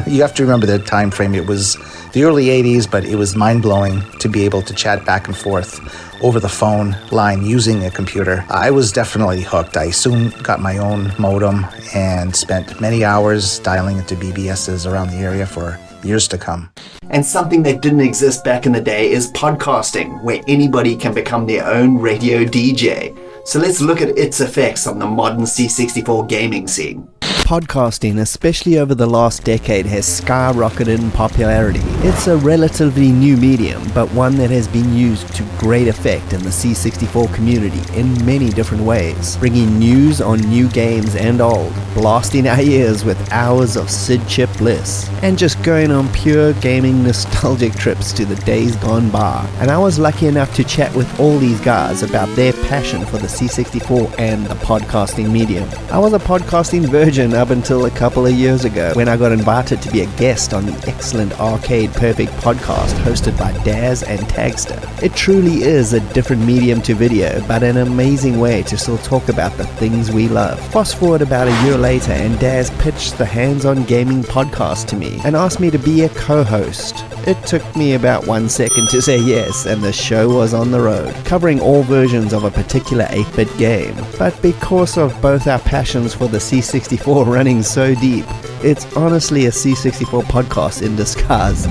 You have to remember the time frame. It was the early 80s, but it was mind-blowing to be able to chat back and forth over the phone line using a computer. I was definitely hooked. I soon got my own modem and spent many hours dialing into BBSs around the area for years to come. And something that didn't exist back in the day is podcasting, where anybody can become their own radio DJ. So let's look at its effects on the modern C64 gaming scene. Podcasting, especially over the last decade, has skyrocketed in popularity. It's a relatively new medium, but one that has been used to great effect in the C64 community in many different ways, bringing news on new games and old, blasting our ears with hours of SID chip bliss, and just going on pure gaming nostalgic trips to the days gone by. And I was lucky enough to chat with all these guys about their passion for the C64 and the podcasting medium. I was a podcasting virgin up until a couple of years ago when I got invited to be a guest on the excellent Arcade Perfect podcast hosted by Daz and Tagster. It truly is a different medium to video, but an amazing way to still talk about the things we love. Fast forward about a year later and Daz pitched the Hands-On Gaming podcast to me and asked me to be a co-host. It took me about 1 second to say yes, and the show was on the road, covering all versions of a particular 8-bit game. But because of both our passions for the C64 running so deep, it's honestly a C64 podcast in disguise.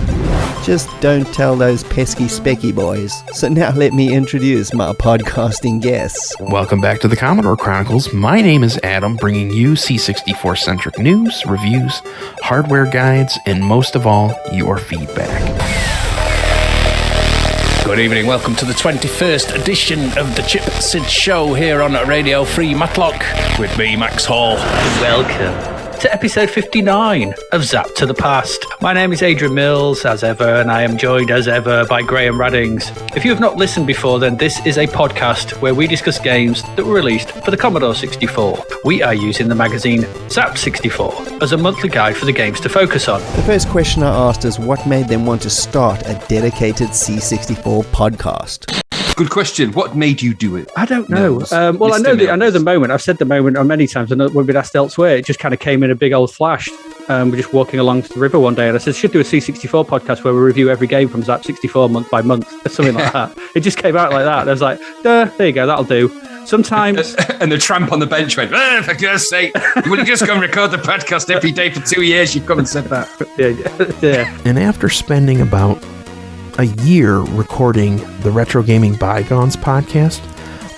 Just don't tell those pesky specky boys. So now let me introduce my podcasting guests. Welcome back to the Commodore Chronicles. My name is Adam, bringing you C64-centric news, reviews, hardware guides, and most of all, your feedback. Good evening, welcome to the 21st edition of the Chip Sid Show here on Radio Free Matlock with me, Max Hall. Welcome to episode 59 of Zap to the Past. My name is Adrian Mills, as ever, and I am joined as ever by Graham Raddings. If you have not listened before, then this is a podcast where we discuss games that were released for the Commodore 64. We are using the magazine Zap 64 as a monthly guide for the games to focus on. The first question I asked is what made them want to start a dedicated C64 podcast? Good question. What made you do it? I don't know. Well, I know the moment. I've said the moment on many times. I know when we've been asked elsewhere, it just kind of came in a big old flash. We're just walking along the river one day, and I said, "Should do a C64 podcast where we review every game from Zap 64 month by month, or something like that." It just came out like that. And I was like, "There you go, that'll do." Sometimes, and the tramp on the bench went, "For God's sake, you wouldn't just come record the podcast every day for 2 years. You've come and said that." Yeah. And after spending about a year recording the Retro Gaming Bygones podcast,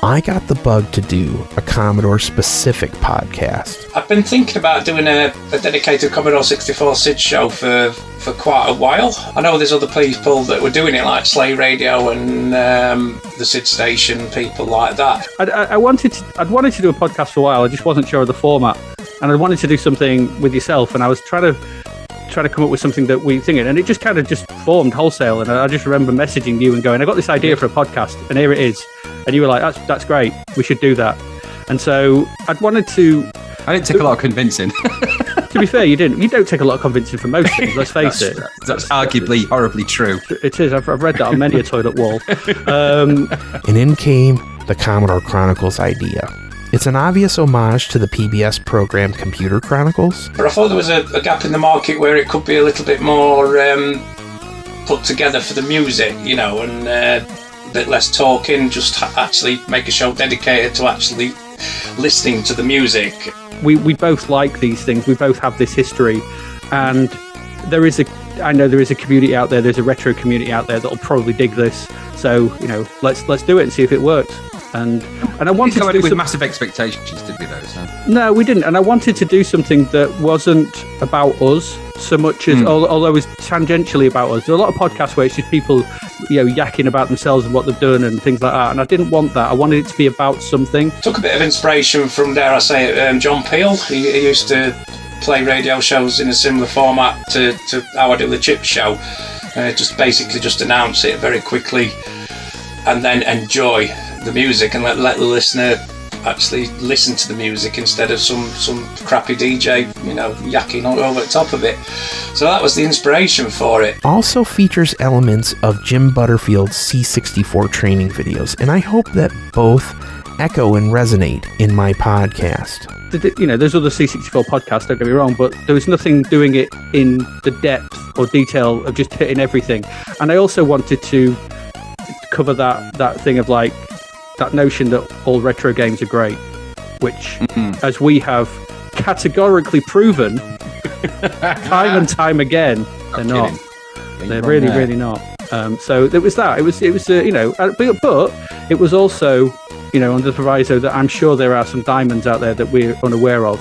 I got the bug to do a Commodore-specific podcast. I've been thinking about doing a dedicated Commodore 64 SID show for quite a while. I know there's other people that were doing it, like Slay Radio and the SID Station, people like that. I'd wanted to do a podcast for a while. I just wasn't sure of the format, and I wanted to do something with yourself, and I was trying to come up with something that we think, and it just kind of just formed wholesale. And I just remember messaging you and going, "I got this idea for a podcast, and here it is." And you were like, "That's great. We should do that." And so I didn't take a lot of convincing. To be fair, you didn't. You don't take a lot of convincing for most things. Let's face it. That's arguably horribly true. It is. I've read that on many a toilet wall. And in came the Commodore Chronicles idea. It's an obvious homage to the PBS program Computer Chronicles. But I thought there was a gap in the market where it could be a little bit more put together for the music, and a bit less talking, just actually make a show dedicated to actually listening to the music. We both like these things. We both have this history, and I know there is a community out there. There's a retro community out there that'll probably dig this. So let's do it and see if it works. And I wanted to do with massive expectations, did we though? So. No, we didn't. And I wanted to do something that wasn't about us so much as, although it was tangentially about us. There are a lot of podcasts where it's just people yakking about themselves and what they've done and things like that. And I didn't want that. I wanted it to be about something. Took a bit of inspiration from, dare I say it, John Peel. He used to play radio shows in a similar format to how I do the Chip Show. Just announce it very quickly and then enjoy the music and let the listener actually listen to the music instead of some crappy DJ, yakking over the top of it. So that was the inspiration for it. Also features elements of Jim Butterfield's C64 training videos, and I hope that both echo and resonate in my podcast. There's other C64 podcasts, don't get me wrong, but there was nothing doing it in the depth or detail of just hitting everything. And I also wanted to cover that thing of like that notion that all retro games are great, which, as we have categorically proven time and time again, they're not. They're really, really not. So there was that. It was but it was also, under the proviso that I'm sure there are some diamonds out there that we're unaware of,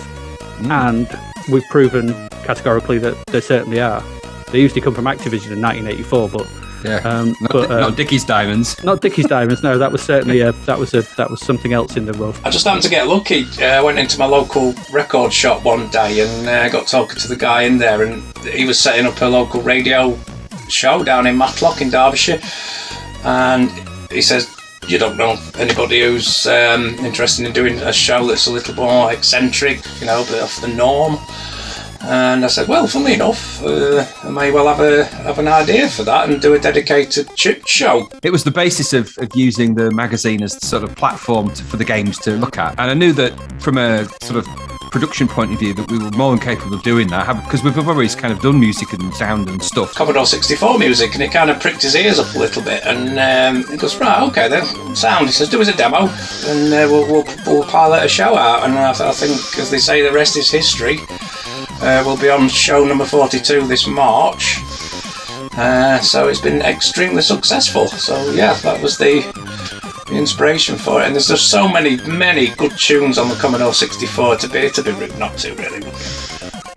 and we've proven categorically that there certainly are. They usually come from Activision in 1984, but. Yeah, not Dickie's diamonds. Not Dickie's diamonds. No, that was certainly that was something else in the rough. I just happened to get lucky. I went into my local record shop one day and got talking to the guy in there, and he was setting up a local radio show down in Matlock in Derbyshire, and he says, "You don't know anybody who's interested in doing a show that's a little more eccentric, a bit off the norm?" And I said, well, funnily enough, I may well have an idea for that and do a dedicated chip show. It was the basis of using the magazine as sort of platform for the games to look at. And I knew that from a sort of production point of view that we were more than capable of doing that, because we've always kind of done music and sound and stuff. Commodore 64 music, and it kind of pricked his ears up a little bit. And he goes, right, okay then, sound. He says, do us a demo and we'll pilot a show out. And I think, as they say, the rest is history. We'll be on show number 42 this March, so it's been extremely successful. So yeah, that was the inspiration for it. And there's just so many good tunes on the Commodore 64 to be written up to, really.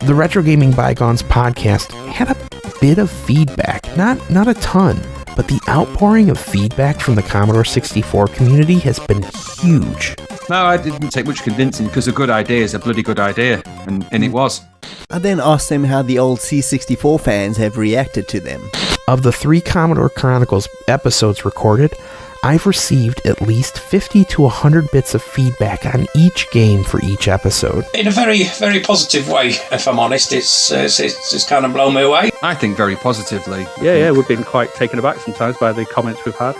The Retro Gaming Bygones podcast had a bit of feedback, not a ton, but the outpouring of feedback from the Commodore 64 community has been huge. No, I didn't take much convincing, because a good idea is a bloody good idea, and it was. I then asked them how the old C64 fans have reacted to them. Of the 3 Commodore Chronicles episodes recorded, I've received at least 50 to 100 bits of feedback on each game for each episode. In a very, very positive way, if I'm honest. It's kind of blown me away. I think very positively. Yeah, we've been quite taken aback sometimes by the comments we've had.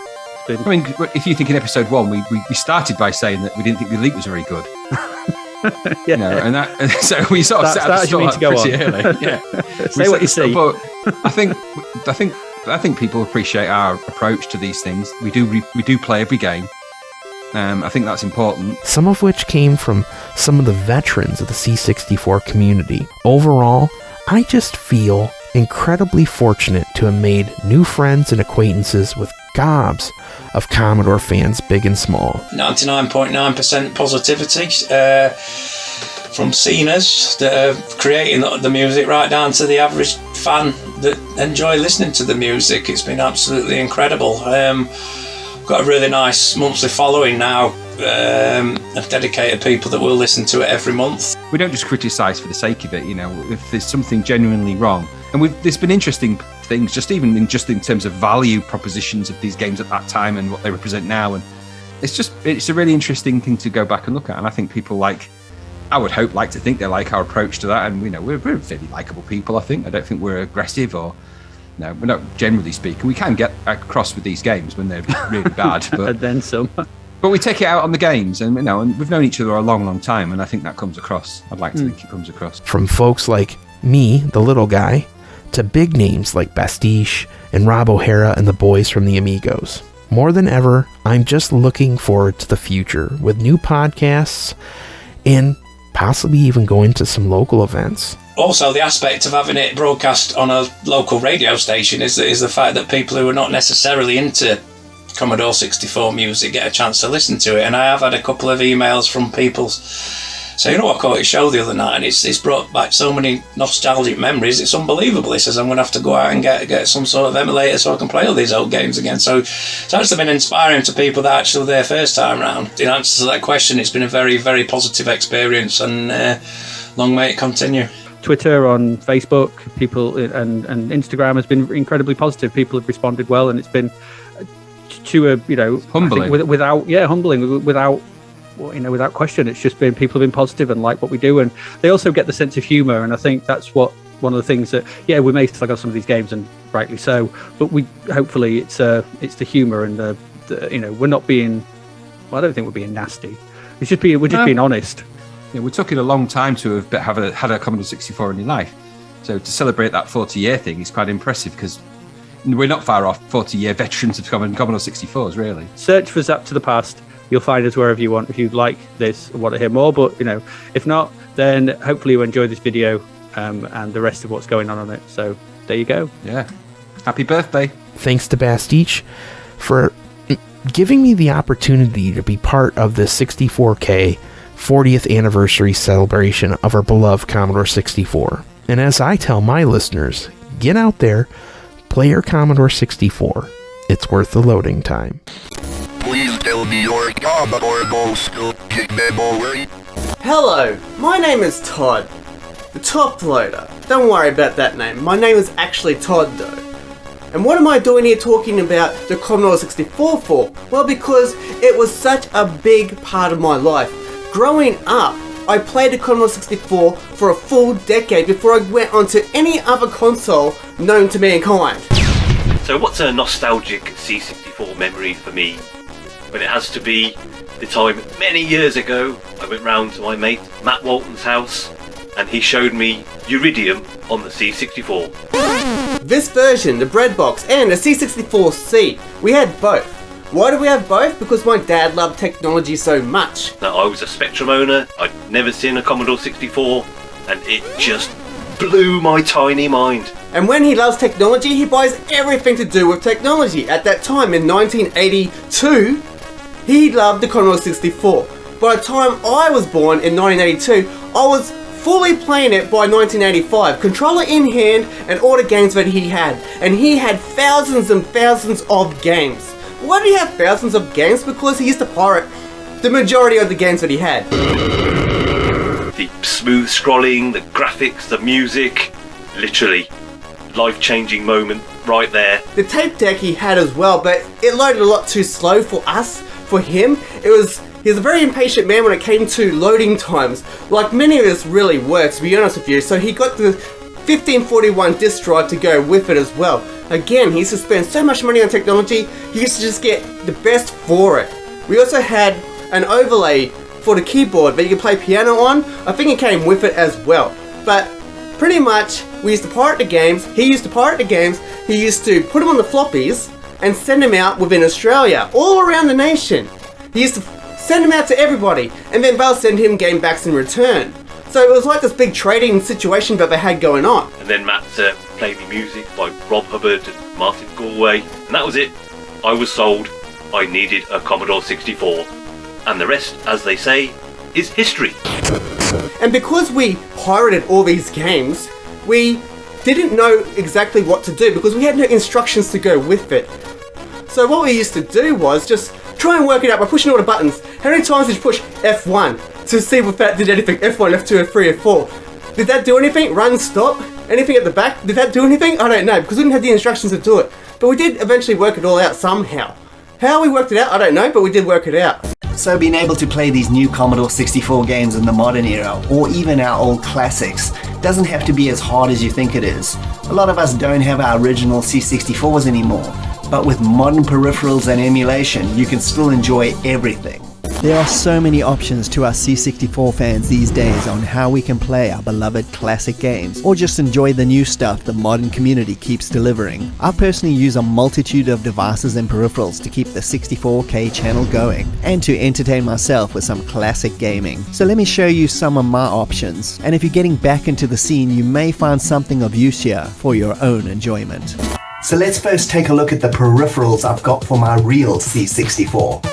I mean, if you think in episode 1, we started by saying that we didn't think the Elite was very good. Yeah. And that, so we sort of set up the start pretty early. Yeah. Say what you see. But I think people appreciate our approach to these things. We do play every game. I think that's important. Some of which came from some of the veterans of the C64 community. Overall, I just feel incredibly fortunate to have made new friends and acquaintances with gobs of Commodore fans, big and small. 99.9% positivity from sceners that are creating the music, right down to the average fan that enjoy listening to the music. It's been absolutely incredible. Got a really nice monthly following now of dedicated people that will listen to it every month. We don't just criticise for the sake of it, if there's something genuinely wrong. And there's been interesting things, just in terms of value propositions of these games at that time and what they represent now. And it's a really interesting thing to go back and look at. And I think people I would hope like to think they like our approach to that. And we're fairly likeable people, I think. I don't think we're aggressive we're not, generally speaking. We can get across with these games when they're really bad. But and then some. But we take it out on the games, and and we've known each other a long, long time, and I think that comes across. I'd like to think it comes across. From folks like me, the little guy, to big names like Bastich and Rob O'Hara and the boys from the Amigos. More than ever, I'm just looking forward to the future with new podcasts and possibly even going to some local events. Also, the aspect of having it broadcast on a local radio station is the fact that people who are not necessarily into Commodore 64 music get a chance to listen to it. And I have had a couple of emails from people So, you know, I caught his show the other night, and it's brought back so many nostalgic memories. It's unbelievable. He says, I'm going to have to go out and get some sort of emulator so I can play all these old games again. So it's actually been inspiring to people that actually were there first time round. In answer to that question, it's been a very, very positive experience, and long may it continue. Twitter, on Facebook, people and Instagram has been incredibly positive. People have responded well, and it's been to a, you know, humbling. I think humbling without question. It's just been, people have been positive and like what we do, and they also get the sense of humour, and I think that's what one of the things that, yeah, we may slug on some of these games, and rightly so, but we hopefully it's the humour and the you know, we're not being, well, I don't think we're being nasty. We're just being honest. Yeah, we took it a long time to have had a Commodore 64 in your life. So to celebrate that 40-year thing is quite impressive, because we're not far off 40-year veterans of Commodore 64s, really. Search for Zap to the Past. You'll find us wherever you want if you like this or want to hear more. But, you know, if not, then hopefully you enjoy this video and the rest of what's going on it. So there you go. Yeah. Happy birthday. Thanks to Bastich for giving me the opportunity to be part of the 64K 40th anniversary celebration of our beloved Commodore 64. And as I tell my listeners, get out there, play your Commodore 64. It's worth the loading time. Please tell me your Commodore goes to kick memory. Hello, my name is Todd, the top loader. Don't worry about that name. My name is actually Todd though. And what am I doing here talking about the Commodore 64 for? Well, because it was such a big part of my life. Growing up, I played the Commodore 64 for a full decade before I went onto any other console known to mankind. So what's a nostalgic C64 memory for me? But it has to be the time many years ago I went round to my mate Matt Walton's house, and he showed me Uridium on the C64. This version, the bread box, and the C64C, we had both. Why do we have both? Because my dad loved technology so much. Now, I was a Spectrum owner, I'd never seen a Commodore 64, and it just blew my tiny mind. And when he loves technology, he buys everything to do with technology. At that time, in 1982, he loved the Commodore 64. By the time I was born in 1982, I was fully playing it by 1985, controller in hand and all the games that he had. And he had thousands and thousands of games. Why did he have thousands of games? Because he used to pirate the majority of the games that he had. The smooth scrolling, the graphics, the music, literally life-changing moment right there. The tape deck he had as well, but it loaded a lot too slow for us, for him. He was a very impatient man when it came to loading times. Like many of us really were, to be honest with you, so he got the 1541 disk drive to go with it as well. Again, he used to spend so much money on technology, he used to just get the best for it. We also had an overlay for the keyboard that you could play piano on. I think it came with it as well. But pretty much, we used to pirate the games, he used to pirate the games, he used to put them on the floppies and send them out within Australia, all around the nation. He used to send them out to everybody, and then they'll send him game backs in return. So it was like this big trading situation that they had going on. And then Matt played me music by Rob Hubbard and Martin Galway, and that was it. I was sold. I needed a Commodore 64. And the rest, as they say, is history. And because we pirated all these games, we didn't know exactly what to do because we had no instructions to go with it. So what we used to do was just try and work it out by pushing all the buttons. How many times did you push F1 to see if that did anything? F1, F2, F3, F4. Did that do anything? Run, stop? Anything at the back? Did that do anything? I don't know, because we didn't have the instructions to do it. But we did eventually work it all out somehow. How we worked it out, I don't know, but we did work it out. So being able to play these new Commodore 64 games in the modern era, or even our old classics, doesn't have to be as hard as you think it is. A lot of us don't have our original C64s anymore, but with modern peripherals and emulation, you can still enjoy everything. There are so many options to us C64 fans these days on how we can play our beloved classic games, or just enjoy the new stuff the modern community keeps delivering. I personally use a multitude of devices and peripherals to keep the 64K channel going, and to entertain myself with some classic gaming. So let me show you some of my options, and if you're getting back into the scene, you may find something of use here for your own enjoyment. So let's first take a look at the peripherals I've got for my real C64.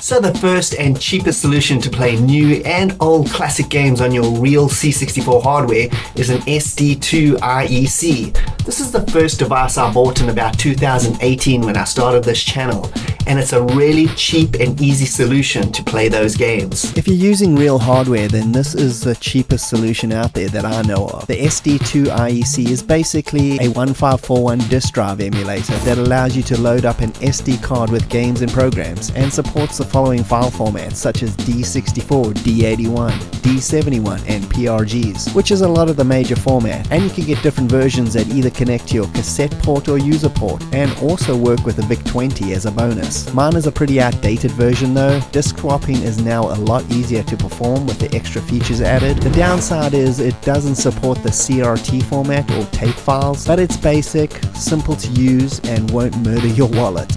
So the first and cheapest solution to play new and old classic games on your real C64 hardware is an SD2 IEC. This is the first device I bought in about 2018 when I started this channel, and it's a really cheap and easy solution to play those games. If you're using real hardware, then this is the cheapest solution out there that I know of. The SD2 IEC is basically a 1541 disk drive emulator that allows you to load up an SD card with games and programs, and supports the following file formats such as D64, D81, D71 and PRGs, which is a lot of the major format, and you can get different versions that either connect to your cassette port or user port, and also work with a VIC-20 as a bonus. Mine is a pretty outdated version though. Disk swapping is now a lot easier to perform with the extra features added. The downside is it doesn't support the CRT format or tape files, but it's basic, simple to use, and won't murder your wallet.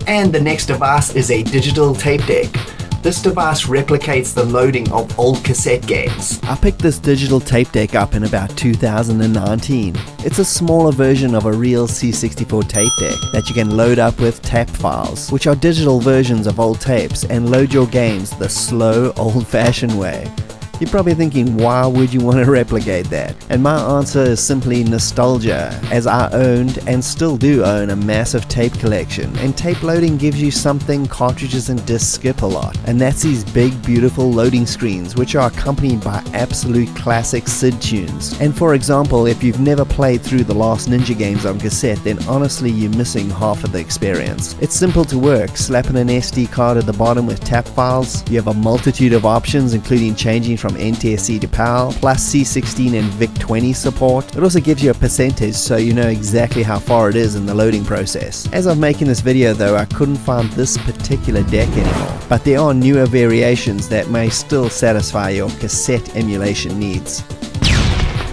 And the next device is a digital tape deck. This device replicates the loading of old cassette games. I picked this digital tape deck up in about 2019. It's a smaller version of a real C64 tape deck that you can load up with tap files, which are digital versions of old tapes, and load your games the slow, old-fashioned way. You're probably thinking, why would you want to replicate that? And my answer is simply nostalgia, as I owned and still do own a massive tape collection, and tape loading gives you something cartridges and discs skip a lot, and that's these big beautiful loading screens which are accompanied by absolute classic SID tunes. And for example, if you've never played through the last Ninja games on cassette, then honestly you're missing half of the experience. It's simple to work, slapping an SD card at the bottom with tap files. You have a multitude of options including changing from NTSC to PAL, plus C16 and VIC-20 support. It also gives you a percentage so you know exactly how far it is in the loading process. As of making this video though, I couldn't find this particular deck anymore, but there are newer variations that may still satisfy your cassette emulation needs.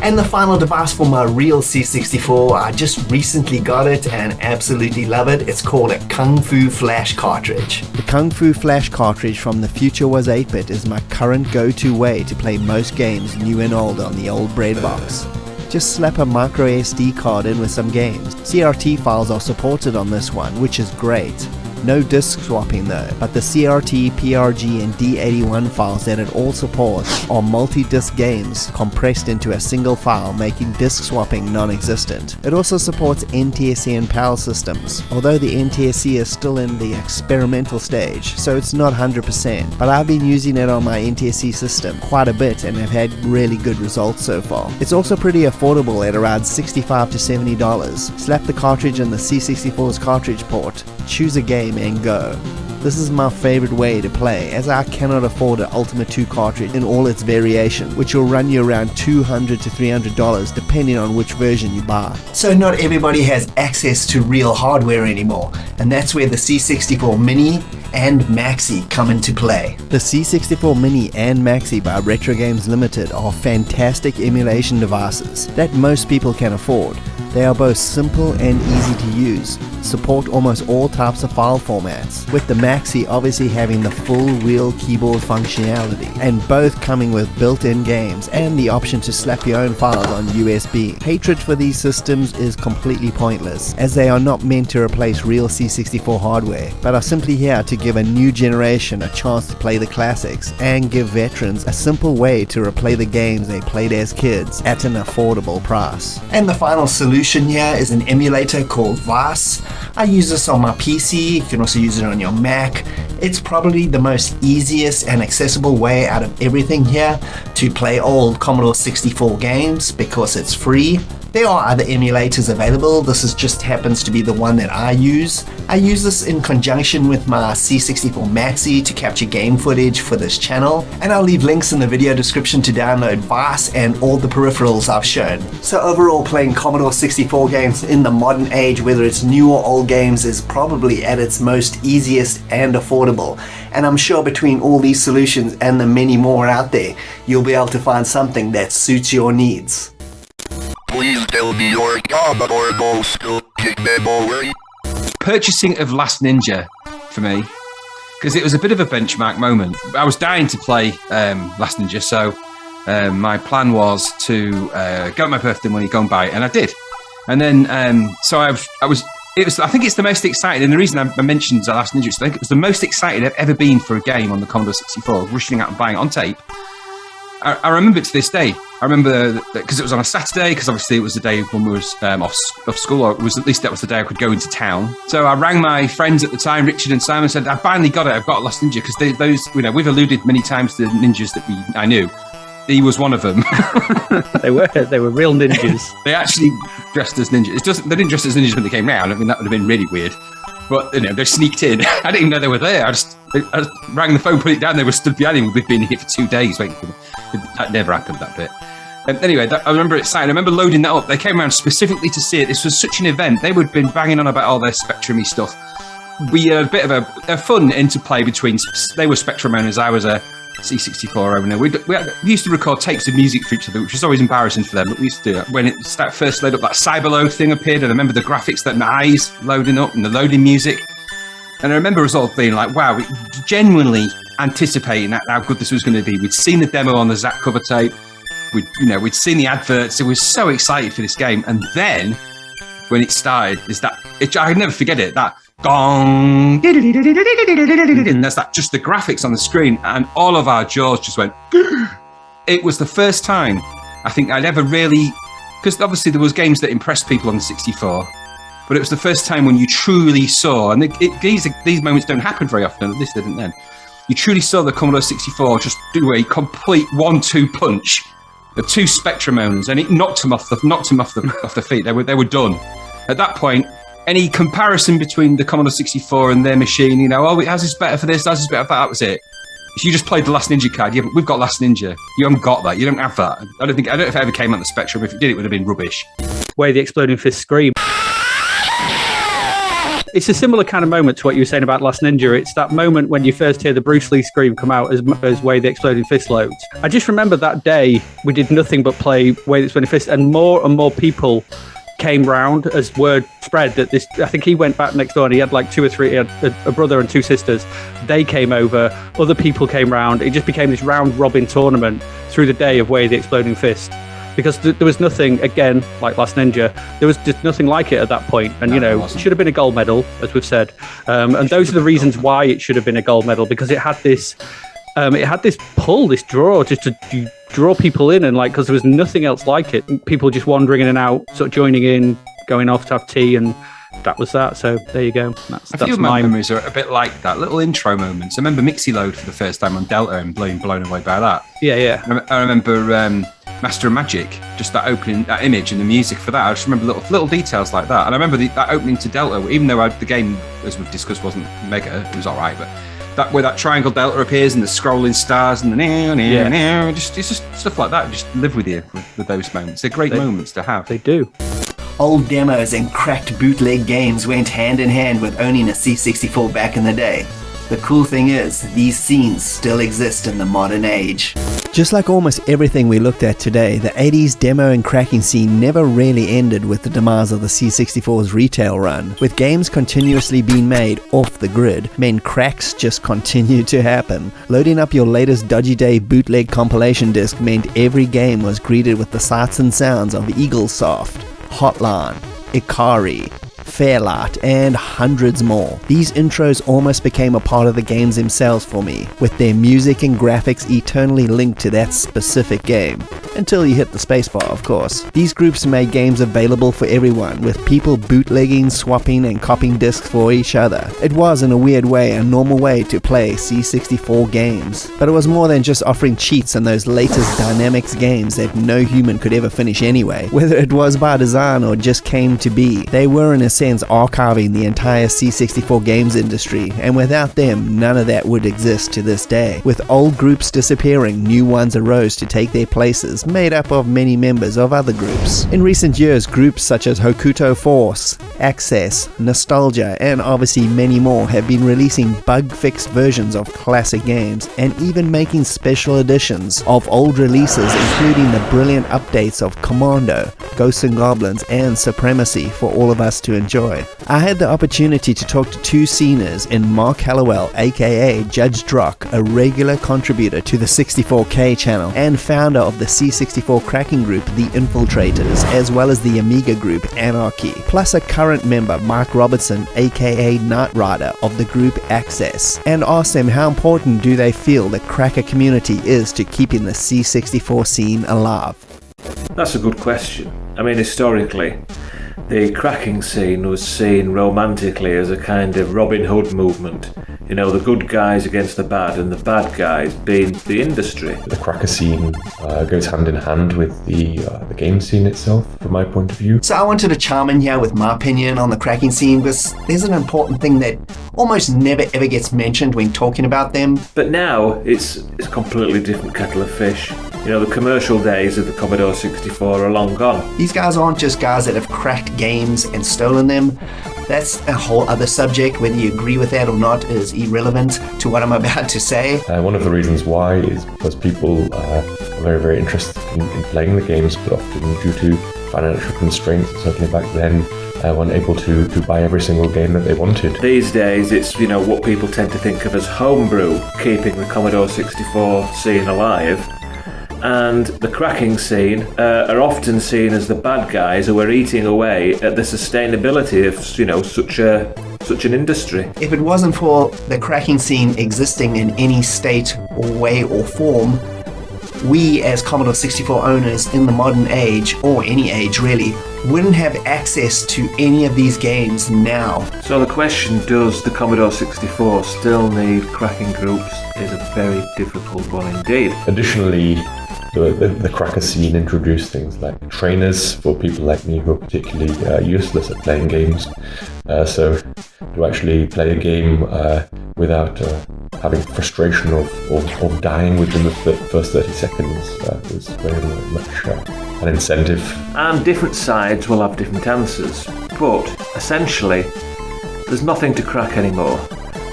And the final device for my real C64, I just recently got it and absolutely love it. It's called a Kung Fu Flash cartridge. The Kung Fu Flash cartridge from The Future Was 8-Bit is my current go-to way to play most games new and old on the old breadbox. Just slap a micro SD card in with some games. CRT files are supported on this one, which is great. No disk swapping though, but the CRT, PRG and D81 files that it all supports are multi-disc games compressed into a single file, making disk swapping non-existent. It also supports NTSC and PAL systems, although the NTSC is still in the experimental stage, so it's not 100%, but I've been using it on my NTSC system quite a bit and have had really good results so far. It's also pretty affordable at around $65 to $70. Slap the cartridge in the C64's cartridge port, choose a game and go. This is my favorite way to play, as I cannot afford an Ultimate 2 cartridge in all its variation, which will run you around $200 to $300 depending on which version you buy. So not everybody has access to real hardware anymore, and that's where the C64 Mini and Maxi come into play. The C64 Mini and Maxi by Retro Games Limited are fantastic emulation devices that most people can afford. They are both simple and easy to use, support almost all types of file formats, with the Maxi obviously having the full real keyboard functionality, and both coming with built-in games and the option to slap your own files on USB. Hatred for these systems is completely pointless, as they are not meant to replace real C64 hardware, but are simply here to give a new generation a chance to play the classics, and give veterans a simple way to replay the games they played as kids at an affordable price. And the final solution here is an emulator called VAS. I use this on my PC, you can also use it on your Mac. It's probably the most easiest and accessible way out of everything here to play old Commodore 64 games because it's free. There are other emulators available, this just happens to be the one that I use. I use this in conjunction with my C64 Maxi to capture game footage for this channel, and I'll leave links in the video description to download VAS and all the peripherals I've shown. So overall, playing Commodore 64 games in the modern age, whether it's new or old games, is probably at its most easiest and affordable. And I'm sure between all these solutions and the many more out there, you'll be able to find something that suits your needs. Please tell me your Commodore goes to kick memory. Purchasing of Last Ninja for me, because it was a bit of a benchmark moment. I was dying to play Last Ninja, so my plan was to go at my birthday money, go and buy it, and I did. And then so I was I think it's the most excited, and the reason I mentioned The Last Ninja is I think it was the most excited I've ever been for a game on the Commodore 64, rushing out and buying it on tape. I remember it to this day. I remember because it was on a Saturday, because obviously it was the day when we was off school, or it was, at least that was the day I could go into town. So I rang my friends at the time, Richard and Simon, and said, I finally got it, I've got a Lost Ninja, because those, you know, we've alluded many times to the ninjas that I knew. He was one of them. They were real ninjas. They actually dressed as ninjas. They didn't dress as ninjas when they came round. I mean, that would have been really weird. But, you know, they sneaked in. I didn't even know they were there. I just rang the phone, put it down. They were stood behind him. We've been here for 2 days waiting for them. That never happened, that bit. Anyway, I remember it exciting. I remember loading that up. They came around specifically to see it. This was such an event. They would have been banging on about all their Spectrum-y stuff. We had a bit of a fun interplay between... They were Spectrum owners. I was a C64 owner. We used to record tapes of music for each other, which was always embarrassing for them, but we used to do that. When it first loaded up, that Cyberload thing appeared, and I remember the graphics, that eyes loading up and the loading music. And I remember us all being like, wow, genuinely anticipating how good this was going to be. We'd seen the demo on the Zap cover tape. We'd seen the adverts. We were so excited for this game. And then when it started, I could never forget it, that gong, and there's that, just the graphics on the screen, and all of our jaws just went. It was the first time I think I'd ever really, because obviously there was games that impressed people on the 64, but it was the first time when you truly saw, and these moments don't happen very often, at least they didn't then. You truly saw the Commodore 64 just do a complete 1-2 punch of two Spectrum owners, and it knocked them off the feet. They were done at that point. Any comparison between the Commodore 64 and their machine, you know, how's this better for this, how's this better for that, was it. If you just played the Last Ninja card, we've got Last Ninja. You haven't got that. You don't have that. I don't know if it ever came on the Spectrum. If it did, it would have been rubbish. Way the Exploding Fist scream. It's a similar kind of moment to what you were saying about Last Ninja. It's that moment when you first hear the Bruce Lee scream come out as Way the Exploding Fist loads. I just remember that day we did nothing but play Way the Exploding Fist, and more people came round as word spread that this. I think he went back next door and he had like 2 or 3. He had a brother and 2 sisters. They came over. Other people came round. It just became this round robin tournament through the day of Way the Exploding Fist, because there was nothing, again, like Last Ninja. There was just nothing like it at that point. And it should have been a gold medal, as we've said. And those are the reasons why it should have been a gold medal, because it had this. It had this pull, this draw, just to draw people in, and because there was nothing else like it. People just wandering in and out, sort of joining in, going off to have tea, and that was that. So there you go. That's a few of my memories are a bit like that, little intro moments. I remember Mixie Load for the first time on Delta and being blown away by that. Yeah. I remember Master of Magic, just that opening, that image and the music for that. I just remember little details like that. And I remember that opening to Delta, even though the game, as we've discussed, wasn't mega, it was all right, but where that triangle Delta appears and the scrolling stars and the it's just stuff like that. Just live with you with those moments. They're great moments to have. They do. Old demos and cracked bootleg games went hand in hand with owning a C64 back in the day. The cool thing is, these scenes still exist in the modern age. Just like almost everything we looked at today, the 80s demo and cracking scene never really ended with the demise of the C64's retail run. With games continuously being made off the grid, meant cracks just continued to happen. Loading up your latest Dodgy Day bootleg compilation disc meant every game was greeted with the sights and sounds of Eaglesoft, Hotline, Ikari, Fairlight, and hundreds more. These intros almost became a part of the games themselves for me, with their music and graphics eternally linked to that specific game. Until you hit the spacebar, of course. These groups made games available for everyone, with people bootlegging, swapping, and copying discs for each other. It was, in a weird way, a normal way to play C64 games. But it was more than just offering cheats in those latest Dynamics games that no human could ever finish anyway. Whether it was by design or just came to be, they were in a sense archiving the entire C64 games industry, and without them, none of that would exist to this day. With old groups disappearing, new ones arose to take their places, made up of many members of other groups. In recent years, groups such as Hokuto Force, Access, Nostalgia, and obviously many more have been releasing bug-fixed versions of classic games, and even making special editions of old releases, including the brilliant updates of Commando, Ghosts and Goblins, and Supremacy for all of us to enjoy. enjoy. I had the opportunity to talk to two sceners in Mark Hallowell, aka Judge Drock, a regular contributor to the 64K channel and founder of the C64 cracking group The Infiltrators, as well as the Amiga group Anarchy, plus a current member, Mark Robertson, aka Knight Rider, of the group Access, and asked them how important do they feel the cracker community is to keeping the C64 scene alive. That's a good question. I mean, historically, the cracking scene was seen romantically as a kind of Robin Hood movement. You know, the good guys against the bad, and the bad guys being the industry. The cracker scene goes hand in hand with the game scene itself, from my point of view. So I wanted to chime in here with my opinion on the cracking scene, because there's an important thing that almost never ever gets mentioned when talking about them. But now it's a completely different kettle of fish. You know, the commercial days of the Commodore 64 are long gone. These guys aren't just guys that have cracked games and stolen them. That's a whole other subject. Whether you agree with that or not is irrelevant to what I'm about to say. One of the reasons why is because people are very, very interested in playing the games, but often due to financial constraints, certainly back then, weren't able to buy every single game that they wanted. These days, it's, you know, what people tend to think of as homebrew, keeping the Commodore 64 scene alive. And the cracking scene are often seen as the bad guys who are eating away at the sustainability of, you know, such an industry. If it wasn't for the cracking scene existing in any state or way or form, we as Commodore 64 owners in the modern age, or any age really, wouldn't have access to any of these games now. So the question, does the Commodore 64 still need cracking groups, is a very difficult one indeed. Additionally, the cracker scene introduced things like trainers for people like me who are particularly useless at playing games. So to actually play a game without having frustration of dying within the first 30 seconds was very much an incentive. And different sides will have different answers, but essentially there's nothing to crack anymore.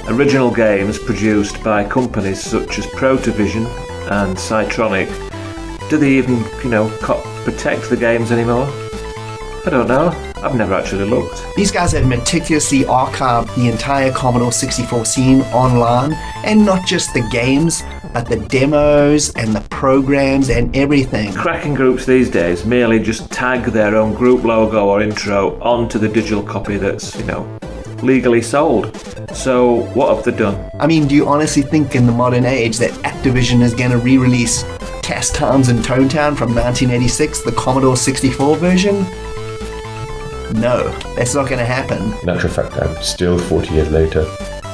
Original games produced by companies such as Proto-Vision and Cytronic, do they even, you know, protect the games anymore? I don't know. I've never actually looked. These guys have meticulously archived the entire Commodore 64 scene online, and not just the games, but the demos and the programs and everything. Cracking groups these days merely just tag their own group logo or intro onto the digital copy that's, you know, legally sold. So what have they done? I mean, do you honestly think in the modern age that Activision is going to re-release Cast Towns and Tone Town from 1986, the Commodore 64 version? No, that's not going to happen. In actual fact, I'm still 40 years later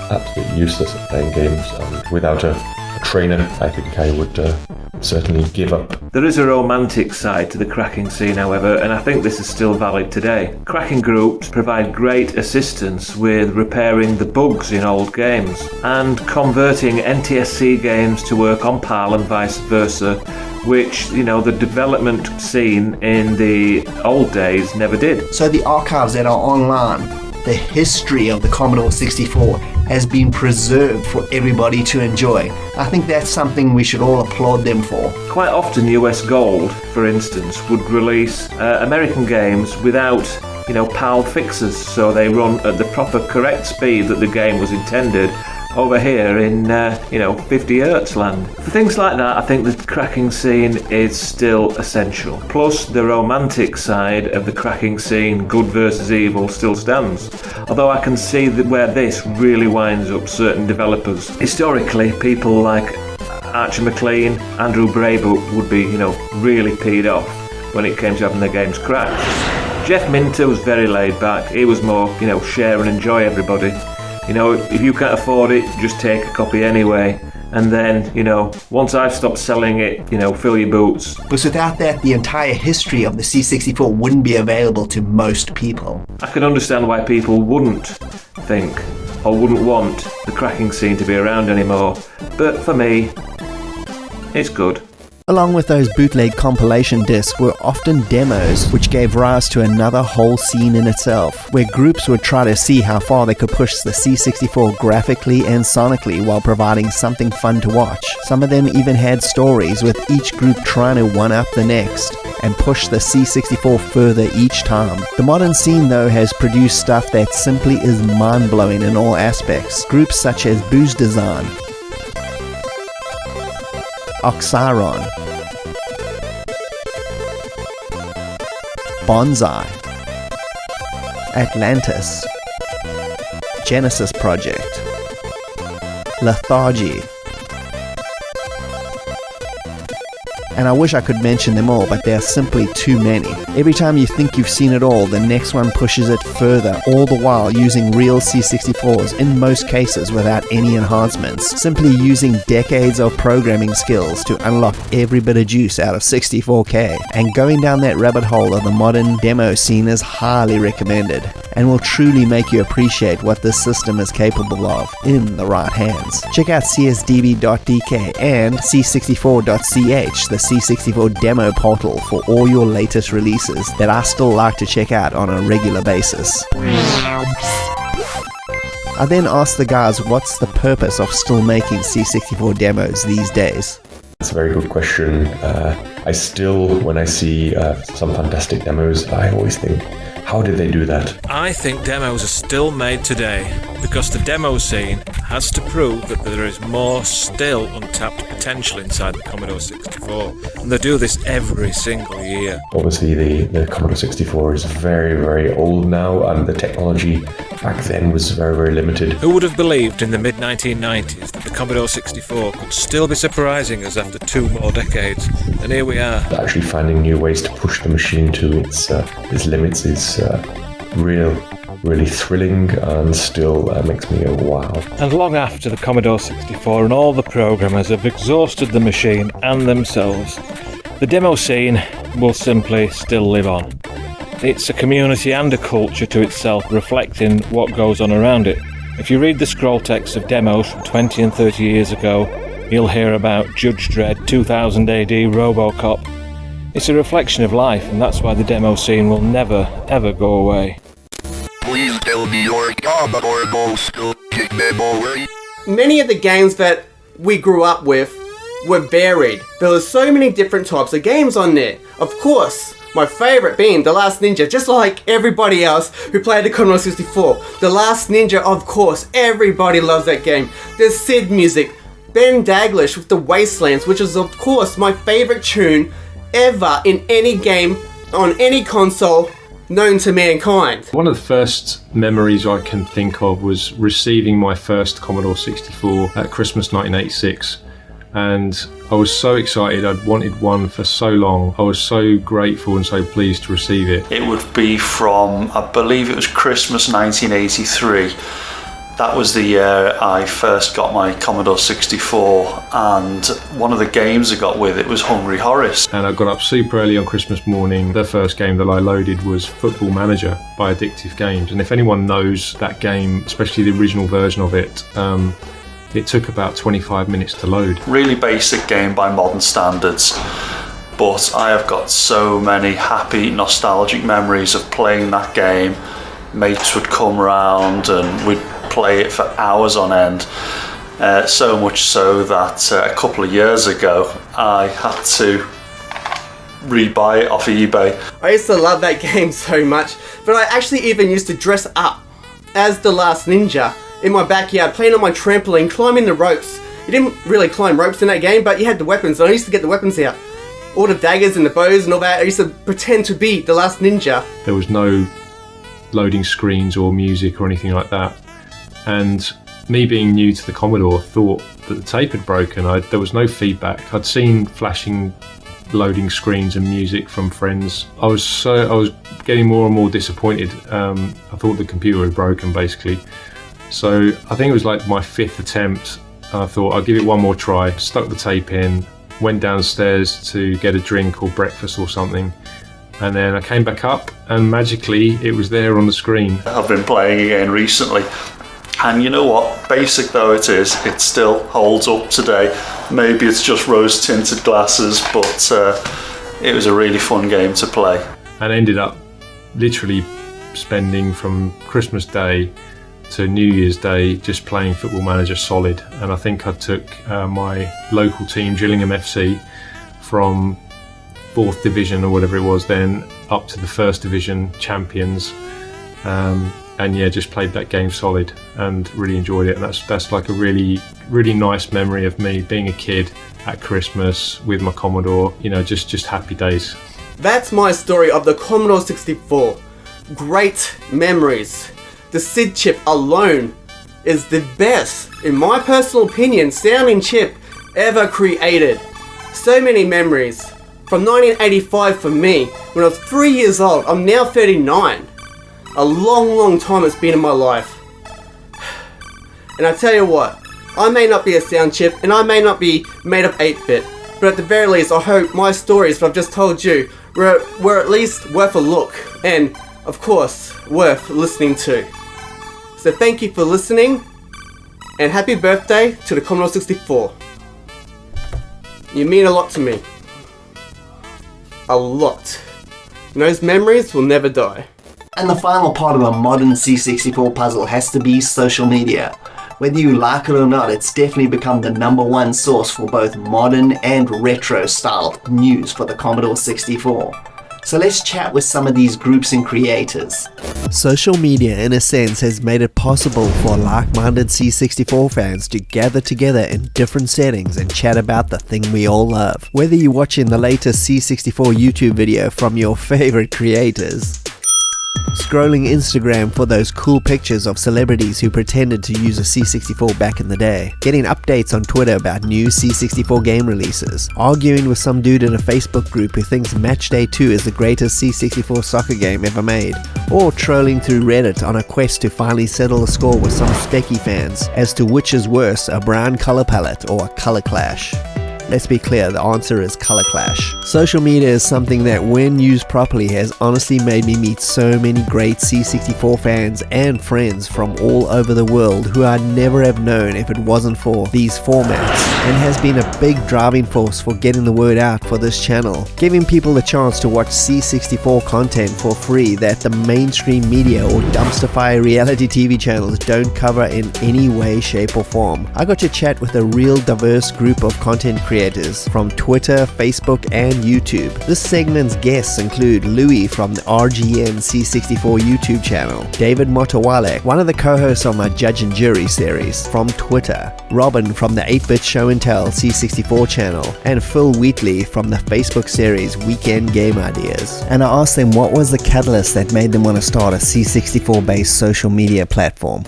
absolutely useless at playing games, and without a trainer, I think I would certainly give up. There is a romantic side to the cracking scene, however, and I think this is still valid today. Cracking groups provide great assistance with repairing the bugs in old games and converting NTSC games to work on PAL and vice versa, which, you know, the development scene in the old days never did. So the archives that are online, the history of the Commodore 64 has been preserved for everybody to enjoy. I think that's something we should all applaud them for. Quite often US Gold, for instance, would release American games without, you know, PAL fixes, so they run at the proper correct speed that the game was intended over here in, 50 Hertz land. For things like that, I think the cracking scene is still essential. Plus, the romantic side of the cracking scene, good versus evil, still stands. Although I can see that where this really winds up certain developers. Historically, people like Archie McLean, Andrew Braybook would be, you know, really peed off when it came to having their games cracked. Jeff Minter was very laid back. He was more, you know, share and enjoy everybody. You know, if you can't afford it, just take a copy anyway. And then, you know, once I've stopped selling it, you know, fill your boots. Because without that, the entire history of the C64 wouldn't be available to most people. I can understand why people wouldn't think or wouldn't want the cracking scene to be around anymore. But for me, it's good. Along with those bootleg compilation discs were often demos, which gave rise to another whole scene in itself, where groups would try to see how far they could push the C64 graphically and sonically while providing something fun to watch. Some of them even had stories, with each group trying to one-up the next and push the C64 further each time. The modern scene, though, has produced stuff that simply is mind-blowing in all aspects. Groups such as Booze Design, Oxyron, Bonsai, Atlantis, Genesis Project, Lethargy, and I wish I could mention them all, but there are simply too many. Every time you think you've seen it all, the next one pushes it further, all the while using real C64s, in most cases without any enhancements, simply using decades of programming skills to unlock every bit of juice out of 64K. And going down that rabbit hole of the modern demo scene is highly recommended, and will truly make you appreciate what this system is capable of in the right hands. Check out csdb.dk and c64.ch, the C64 demo portal, for all your latest releases that I still like to check out on a regular basis. I then asked the guys what's the purpose of still making C64 demos these days. That's a very good question. I still, when I see some fantastic demos, I always think, how did they do that? I think demos are still made today because the demo scene has to prove that there is more still untapped potential inside the Commodore 64, and they do this every single year. Obviously the Commodore 64 is very, very old now, and the technology back then was very, very limited. Who would have believed in the mid-1990s that the Commodore 64 could still be surprising us after 2 more decades? And here we are. Actually finding new ways to push the machine to its limits is really thrilling, and still makes me go wow. And long after the Commodore 64 and all the programmers have exhausted the machine and themselves, the demo scene will simply still live on. It's a community and a culture to itself, reflecting what goes on around it. If you read the scroll text of demos from 20 and 30 years ago, you'll hear about Judge Dredd, 2000 AD, Robocop. It's a reflection of life, and that's why the demo scene will never, ever go away. Please tell me your Commodore goes to kick them away. Many of the games that we grew up with were varied. There were so many different types of games on there. Of course, my favourite being The Last Ninja, just like everybody else who played the Commodore 64. The Last Ninja, of course, everybody loves that game. There's Sid music, Ben Daglish with The Wastelands, which is of course my favourite tune ever in any game on any console known to mankind. One of the first memories I can think of was receiving my first Commodore 64 at Christmas 1986, and I was so excited. I'd wanted one for so long. I was so grateful and so pleased to receive it. It would be from, I believe it was Christmas 1983. That was the year I first got my Commodore 64, and one of the games I got with it was Hungry Horace. And I got up super early on Christmas morning. The first game that I loaded was Football Manager by Addictive Games, and if anyone knows that game, especially the original version of it, it took about 25 minutes to load. Really basic game by modern standards, but I have got so many happy, nostalgic memories of playing that game. Mates would come round and we'd play it for hours on end, so much so that a couple of years ago I had to rebuy it off eBay. I used to love that game so much, but I actually even used to dress up as the Last Ninja in my backyard, playing on my trampoline, climbing the ropes. You didn't really climb ropes in that game, but you had the weapons, and I used to get the weapons out. All the daggers and the bows and all that. I used to pretend to be the Last Ninja. There was no loading screens or music or anything like that, and me being new to the Commodore thought that the tape had broken. There was no feedback. I'd seen flashing loading screens and music from friends. I was getting more and more disappointed. I thought the computer had broken basically. So I think it was like my 5th attempt, and I thought I'll give it one more try. Stuck the tape in, went downstairs to get a drink or breakfast or something, and then I came back up and magically it was there on the screen. I've been playing again recently, And you know what? Basic though it is, it still holds up today. Maybe it's just rose-tinted glasses, but it was a really fun game to play. And ended up literally spending from Christmas Day to New Year's Day just playing Football Manager Solid. And I think I took my local team, Gillingham FC, from 4th Division or whatever it was then, up to the 1st Division champions. And yeah, just played that game solid and really enjoyed it. And that's like a really, really nice memory of me being a kid at Christmas with my Commodore, you know, just happy days. That's my story of the Commodore 64. Great memories. The SID chip alone is the best, in my personal opinion, sounding chip ever created. So many memories. From 1985 for me, when I was 3 years old. I'm now 39. A long time it's been in my life. And I tell you what, I may not be a sound chip, and I may not be made of 8-bit, but at the very least, I hope my stories that I've just told you were at least worth a look, and of course, worth listening to. So thank you for listening, and happy birthday to the Commodore 64. You mean a lot to me. A lot. And those memories will never die. And the final part of a modern C64 puzzle has to be social media. Whether you like it or not, it's definitely become the #1 source for both modern and retro styled news for the Commodore 64. So let's chat with some of these groups and creators. Social media, in a sense, has made it possible for like-minded C64 fans to gather together in different settings and chat about the thing we all love. Whether you're watching the latest C64 YouTube video from your favorite creators, scrolling Instagram for those cool pictures of celebrities who pretended to use a C64 back in the day, getting updates on Twitter about new C64 game releases, arguing with some dude in a Facebook group who thinks Matchday 2 is the greatest C64 soccer game ever made, or trolling through Reddit on a quest to finally settle a score with some Specky fans as to which is worse, a brown color palette or a color clash. Let's be clear, the answer is color clash. Social media is something that, when used properly, has honestly made me meet so many great C64 fans and friends from all over the world who I'd never have known if it wasn't for these formats, and has been a big driving force for getting the word out for this channel, giving people the chance to watch C64 content for free that the mainstream media or dumpster fire reality TV channels don't cover in any way, shape or form. I got to chat with a real diverse group of content creators from Twitter, Facebook and YouTube. This segment's guests include Louis from the RGN C64 YouTube channel, David Motowalek, one of the co-hosts on my Judge and Jury series, from Twitter, Robin from the 8-Bit Show and Tell C64 channel, and Phil Wheatley from the Facebook series Weekend Game Ideas. And I asked them what was the catalyst that made them want to start a C64 based social media platform.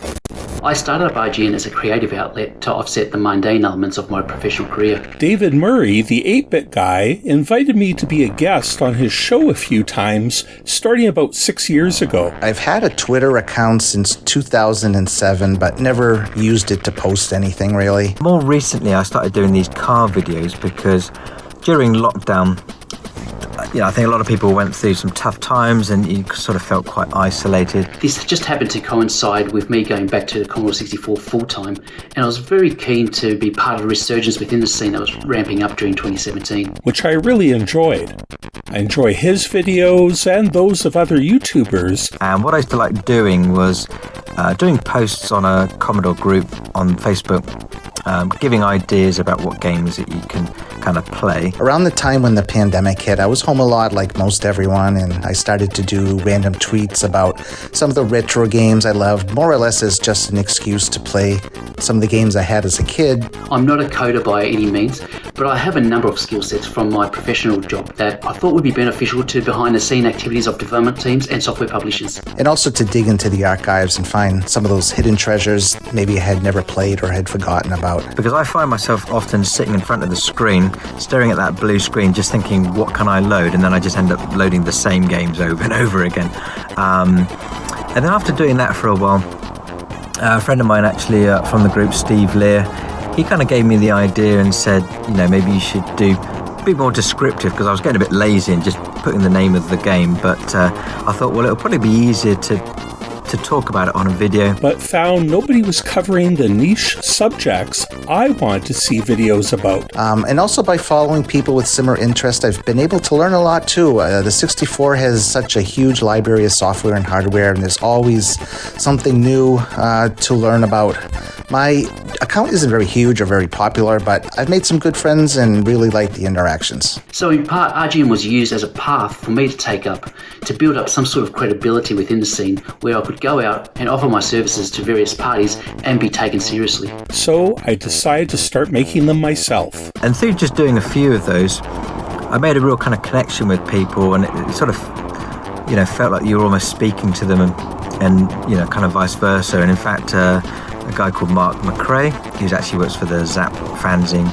I started up IGN as a creative outlet to offset the mundane elements of my professional career. David Murray, the 8-Bit guy, invited me to be a guest on his show a few times, starting about 6 years ago. I've had a Twitter account since 2007, but never used it to post anything really. More recently, I started doing these car videos because during lockdown, I think a lot of people went through some tough times and you sort of felt quite isolated. This just happened to coincide with me going back to the Commodore 64 full-time, and I was very keen to be part of the resurgence within the scene that was ramping up during 2017. Which I really enjoyed. I enjoy his videos and those of other YouTubers. And what I used to like doing was doing posts on a Commodore group on Facebook, giving ideas about what games that you can kind of play. Around the time when the pandemic hit, I was home a lot like most everyone, and I started to do random tweets about some of the retro games I loved, more or less as just an excuse to play some of the games I had as a kid. I'm not a coder by any means, but I have a number of skill sets from my professional job that I thought would be beneficial to behind-the-scene activities of development teams and software publishers. And also to dig into the archives and find some of those hidden treasures maybe I had never played or had forgotten about. Because I find myself often sitting in front of the screen, staring at that blue screen, just thinking, what can I load? And then I just end up loading the same games over and over again. And then after doing that for a while, a friend of mine actually from the group, Steve Lear, he kind of gave me the idea and said, maybe you should be more descriptive, because I was getting a bit lazy and just putting the name of the game. But I thought, well, it'll probably be easier to to talk about it on a video. But found nobody was covering the niche subjects I want to see videos about. And also by following people with similar interest, I've been able to learn a lot too. The 64 has such a huge library of software and hardware, and there's always something new to learn about. My account isn't very huge or very popular, but I've made some good friends and really like the interactions. So in part, RGM was used as a path for me to take up, to build up some sort of credibility within the scene where I could go out and offer my services to various parties and be taken seriously. So I decided to start making them myself. And through just doing a few of those, I made a real kind of connection with people, and it sort of, felt like you were almost speaking to them and kind of vice versa. And in fact, a guy called Mark McRae, who actually works for the Zap fanzine,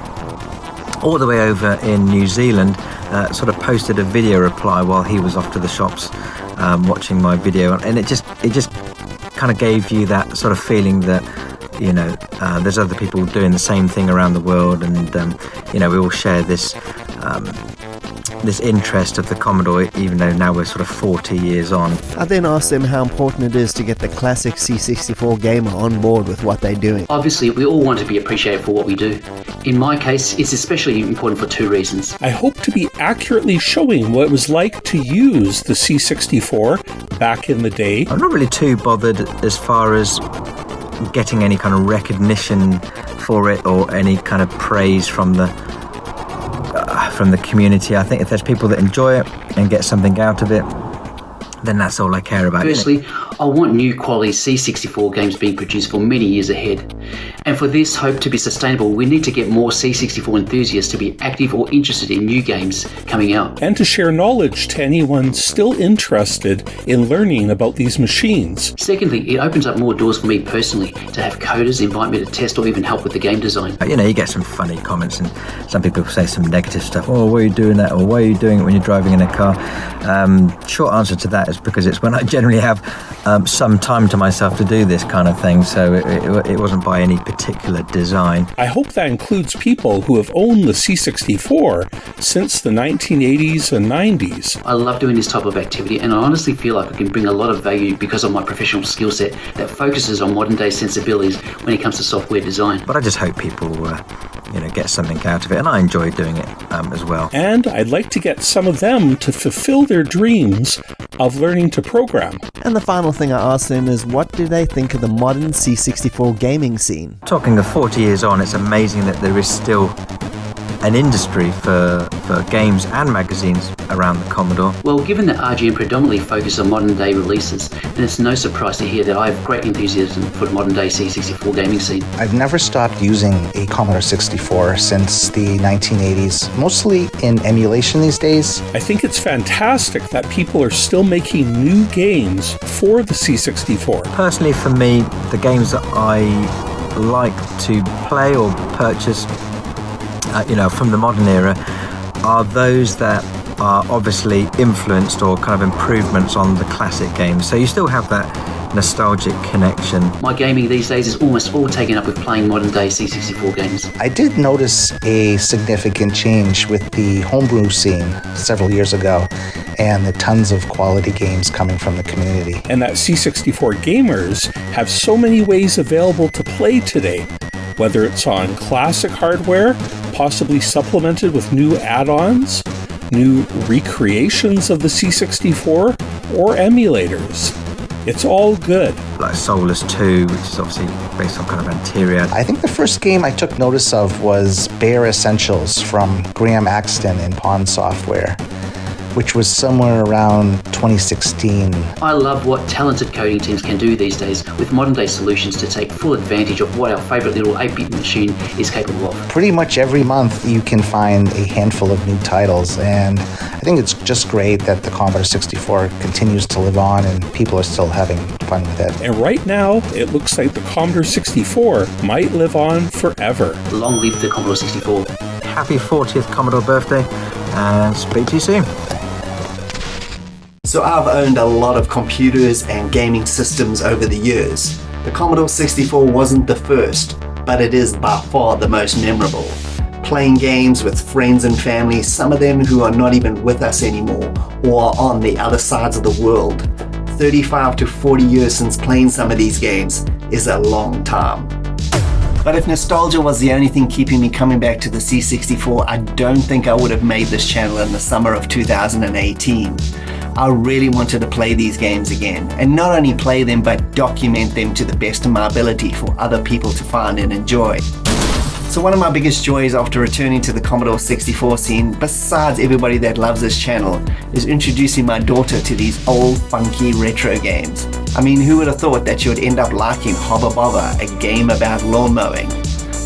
all the way over in New Zealand, sort of posted a video reply while he was off to the shops watching my video, and it just kind of gave you that sort of feeling that there's other people doing the same thing around the world, and we all share this interest of the Commodore, even though now we're sort of 40 years on. I then asked them how important it is to get the classic C64 gamer on board with what they're doing. Obviously, we all want to be appreciated for what we do. In my case, it's especially important for two reasons. I hope to be accurately showing what it was like to use the C64 back in the day. I'm not really too bothered as far as getting any kind of recognition for it or any kind of praise from the community. I think if there's people that enjoy it and get something out of it, then that's all I care about. Firstly, I want new quality C64 games being produced for many years ahead. And for this hope to be sustainable, we need to get more C64 enthusiasts to be active or interested in new games coming out. And to share knowledge to anyone still interested in learning about these machines. Secondly, it opens up more doors for me personally to have coders invite me to test or even help with the game design. You get some funny comments, and some people say some negative stuff. Oh, why are you doing that? Or why are you doing it when you're driving in a car? Short answer to that is because it's when I generally have some time to myself to do this kind of thing, so it wasn't by any particular design. I hope that includes people who have owned the C64 since the 1980s and 90s. I love doing this type of activity, and I honestly feel like I can bring a lot of value because of my professional skill set that focuses on modern day sensibilities when it comes to software design. But I just hope people get something out of it, and I enjoy doing it as well. And I'd like to get some of them to fulfill their dreams of learning to program. And the final thing I asked them is, what do they think of the modern C64 gaming scene? Talking of 40 years on, it's amazing that there is still an industry for games and magazines around the Commodore. Well, given that RGM predominantly focuses on modern day releases, then it's no surprise to hear that I have great enthusiasm for the modern day C64 gaming scene. I've never stopped using a Commodore 64 since the 1980s, mostly in emulation these days. I think it's fantastic that people are still making new games for the C64. Personally, for me, the games that I like to play or purchase from the modern era are those that are obviously influenced or kind of improvements on the classic games. So you still have that nostalgic connection. My gaming these days is almost all taken up with playing modern day C64 games. I did notice a significant change with the homebrew scene several years ago and the tons of quality games coming from the community. And that C64 gamers have so many ways available to play today, whether it's on classic hardware, possibly supplemented with new add-ons, new recreations of the C64, or emulators. It's all good. Like Soulless 2, which is obviously based on kind of Anterior. I think the first game I took notice of was Bare Essentials from Graham Axton in Pond Software, which was somewhere around 2016. I love what talented coding teams can do these days with modern day solutions to take full advantage of what our favourite little 8-bit machine is capable of. Pretty much every month you can find a handful of new titles, and I think it's just great that the Commodore 64 continues to live on and people are still having fun with it. And right now, it looks like the Commodore 64 might live on forever. Long live the Commodore 64. Happy 40th Commodore birthday, and speak to you soon. So I've owned a lot of computers and gaming systems over the years. The Commodore 64 wasn't the first, but it is by far the most memorable. Playing games with friends and family, some of them who are not even with us anymore or are on the other sides of the world. 35 to 40 years since playing some of these games is a long time. But if nostalgia was the only thing keeping me coming back to the C64, I don't think I would have made this channel in the summer of 2018. I really wanted to play these games again, and not only play them but document them to the best of my ability for other people to find and enjoy. So one of my biggest joys after returning to the Commodore 64 scene, besides everybody that loves this channel, is introducing my daughter to these old funky retro games. I mean, who would have thought that she would end up liking Hobba Bobba, a game about lawn mowing?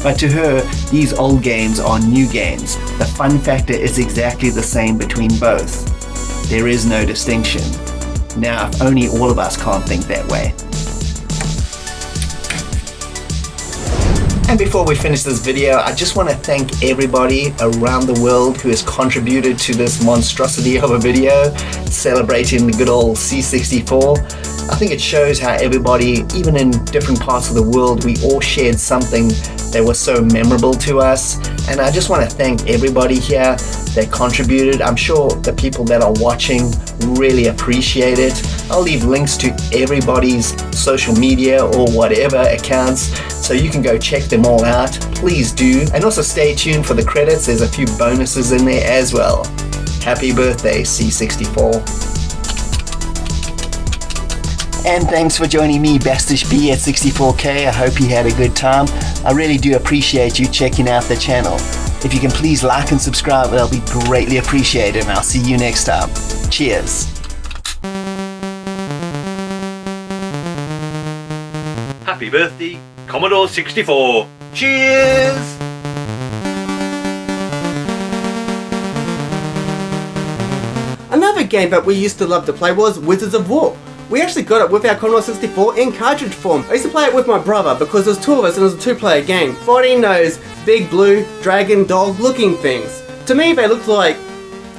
But to her, these old games are new games. The fun factor is exactly the same between both. There is no distinction. Now, if only all of us can't think that way. And before we finish this video, I just want to thank everybody around the world who has contributed to this monstrosity of a video celebrating the good old C64. I think it shows how everybody, even in different parts of the world, we all shared something that was so memorable to us. And I just want to thank everybody here that contributed. I'm sure the people that are watching really appreciate it. I'll leave links to everybody's social media or whatever accounts, so you can go check them all out. Please do. And also stay tuned for the credits. There's a few bonuses in there as well. Happy birthday, C64. And thanks for joining me, Bastich B at 64K. I hope you had a good time. I really do appreciate you checking out the channel. If you can please like and subscribe, that'll be greatly appreciated, and I'll see you next time. Cheers. Happy birthday, Commodore 64. Cheers! Another game that we used to love to play was Wizards of War. We actually got it with our Commodore 64 in cartridge form. I used to play it with my brother because there was two of us and it was a two-player game. Fighting those big blue dragon dog looking things. To me, they looked like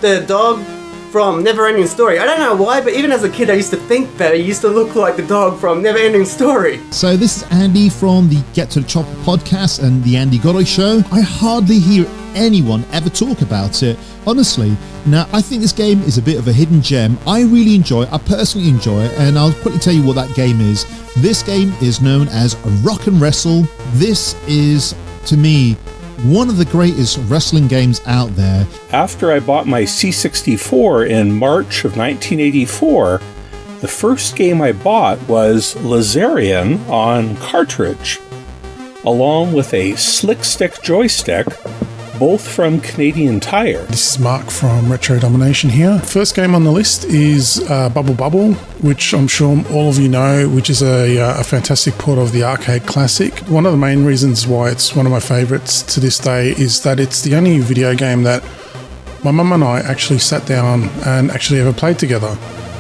the dog from Neverending Story. I don't know why, but even as a kid I used to think that it used to look like the dog from Neverending Story. So this is Andy from the Get to the Choppa podcast and the Andy Godoy Show. I hardly hear anyone ever talk about it, honestly. Now, I think this game is a bit of a hidden gem. I personally enjoy it, and I'll quickly tell you what that game is. This game is known as Rock and Wrestle. This is, to me, one of the greatest wrestling games out there. After I bought my C64 in March of 1984, the first game I bought was Lazarian on cartridge, along with a Slick Stick joystick, both from Canadian Tire. This is Mark from Retro Domination here. First game on the list is Bubble Bubble, which I'm sure all of you know, which is a fantastic port of the arcade classic. One of the main reasons why it's one of my favourites to this day is that it's the only video game that my mum and I actually sat down and actually ever played together,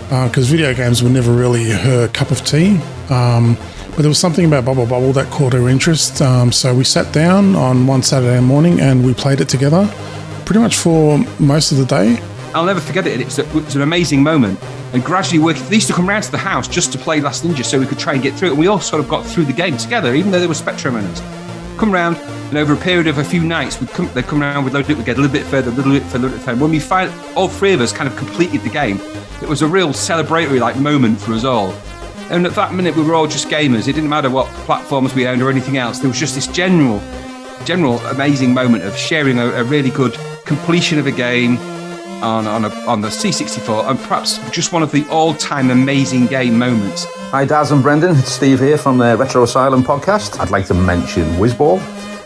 because video games were never really her cup of tea. But there was something about Bubble Bubble that caught her interest, so we sat down on one Saturday morning and we played it together pretty much for most of the day. I'll never forget it. It's an amazing moment. And gradually they used to come round to the house just to play Last Ninja so we could try and get through it. And we all sort of got through the game together, even though there were Spectrum owners. Come round, and over a period of a few nights, they'd come around, we'd load it, we'd get a little bit further, a little bit further. When we find all three of us kind of completed the game, it was a real celebratory moment for us all. And at that minute, we were all just gamers. It didn't matter what platforms we owned or anything else. There was just this general amazing moment of sharing a really good completion of a game on the C64, and perhaps just one of the all-time amazing game moments. Hi Daz and Brendan, it's Steve here from the Retro Asylum podcast. I'd like to mention Whizball,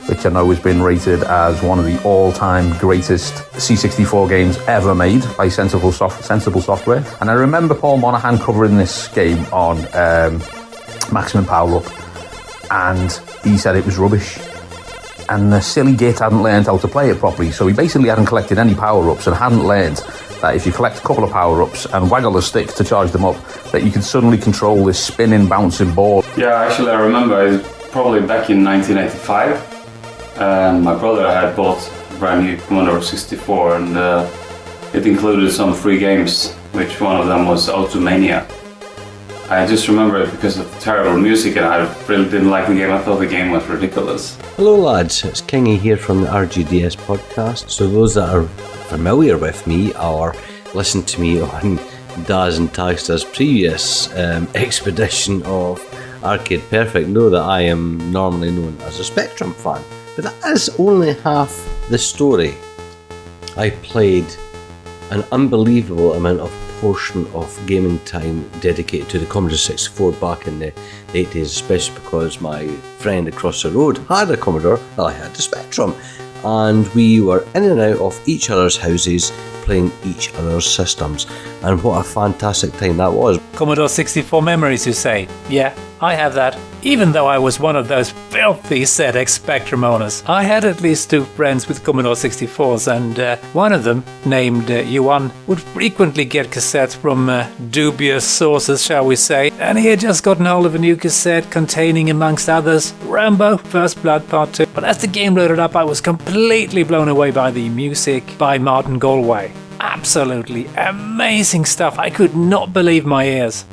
which I know has been rated as one of the all-time greatest C64 games ever made by Sensible Software. And I remember Paul Monaghan covering this game on Maximum Power Up, and he said it was rubbish. And the silly git hadn't learned how to play it properly, so he basically hadn't collected any power-ups and hadn't learned that if you collect a couple of power-ups and waggle a stick to charge them up, that you can suddenly control this spinning, bouncing ball. Yeah, actually I remember probably back in 1985. My brother had bought a brand new Commodore 64, and it included some free games, which one of them was Automania. I just remember it because of the terrible music, and I really didn't like the game. I thought the game was ridiculous. Hello lads, it's Kingy here from the RGDS podcast. So those that are familiar with me or listen to me on Daz and Tagster's previous expedition of Arcade Perfect know that I am normally known as a Spectrum fan, but that is only half the story. I played an unbelievable amount of portion of gaming time dedicated to the Commodore 64 back in the 80s, especially because my friend across the road had a Commodore, well, I had the Spectrum, and we were in and out of each other's houses playing each other's systems, and what a fantastic time that was. Commodore 64 memories, you say? Yeah, I have that. Even though I was one of those filthy ZX Spectrum owners, I had at least 2 friends with Commodore 64s, and one of them, named Yuan, would frequently get cassettes from dubious sources, shall we say, and he had just gotten hold of a new cassette containing, amongst others, Rambo First Blood Part 2. But as the game loaded up, I was completely blown away by the music by Martin Galway. Absolutely amazing stuff. I could not believe my ears.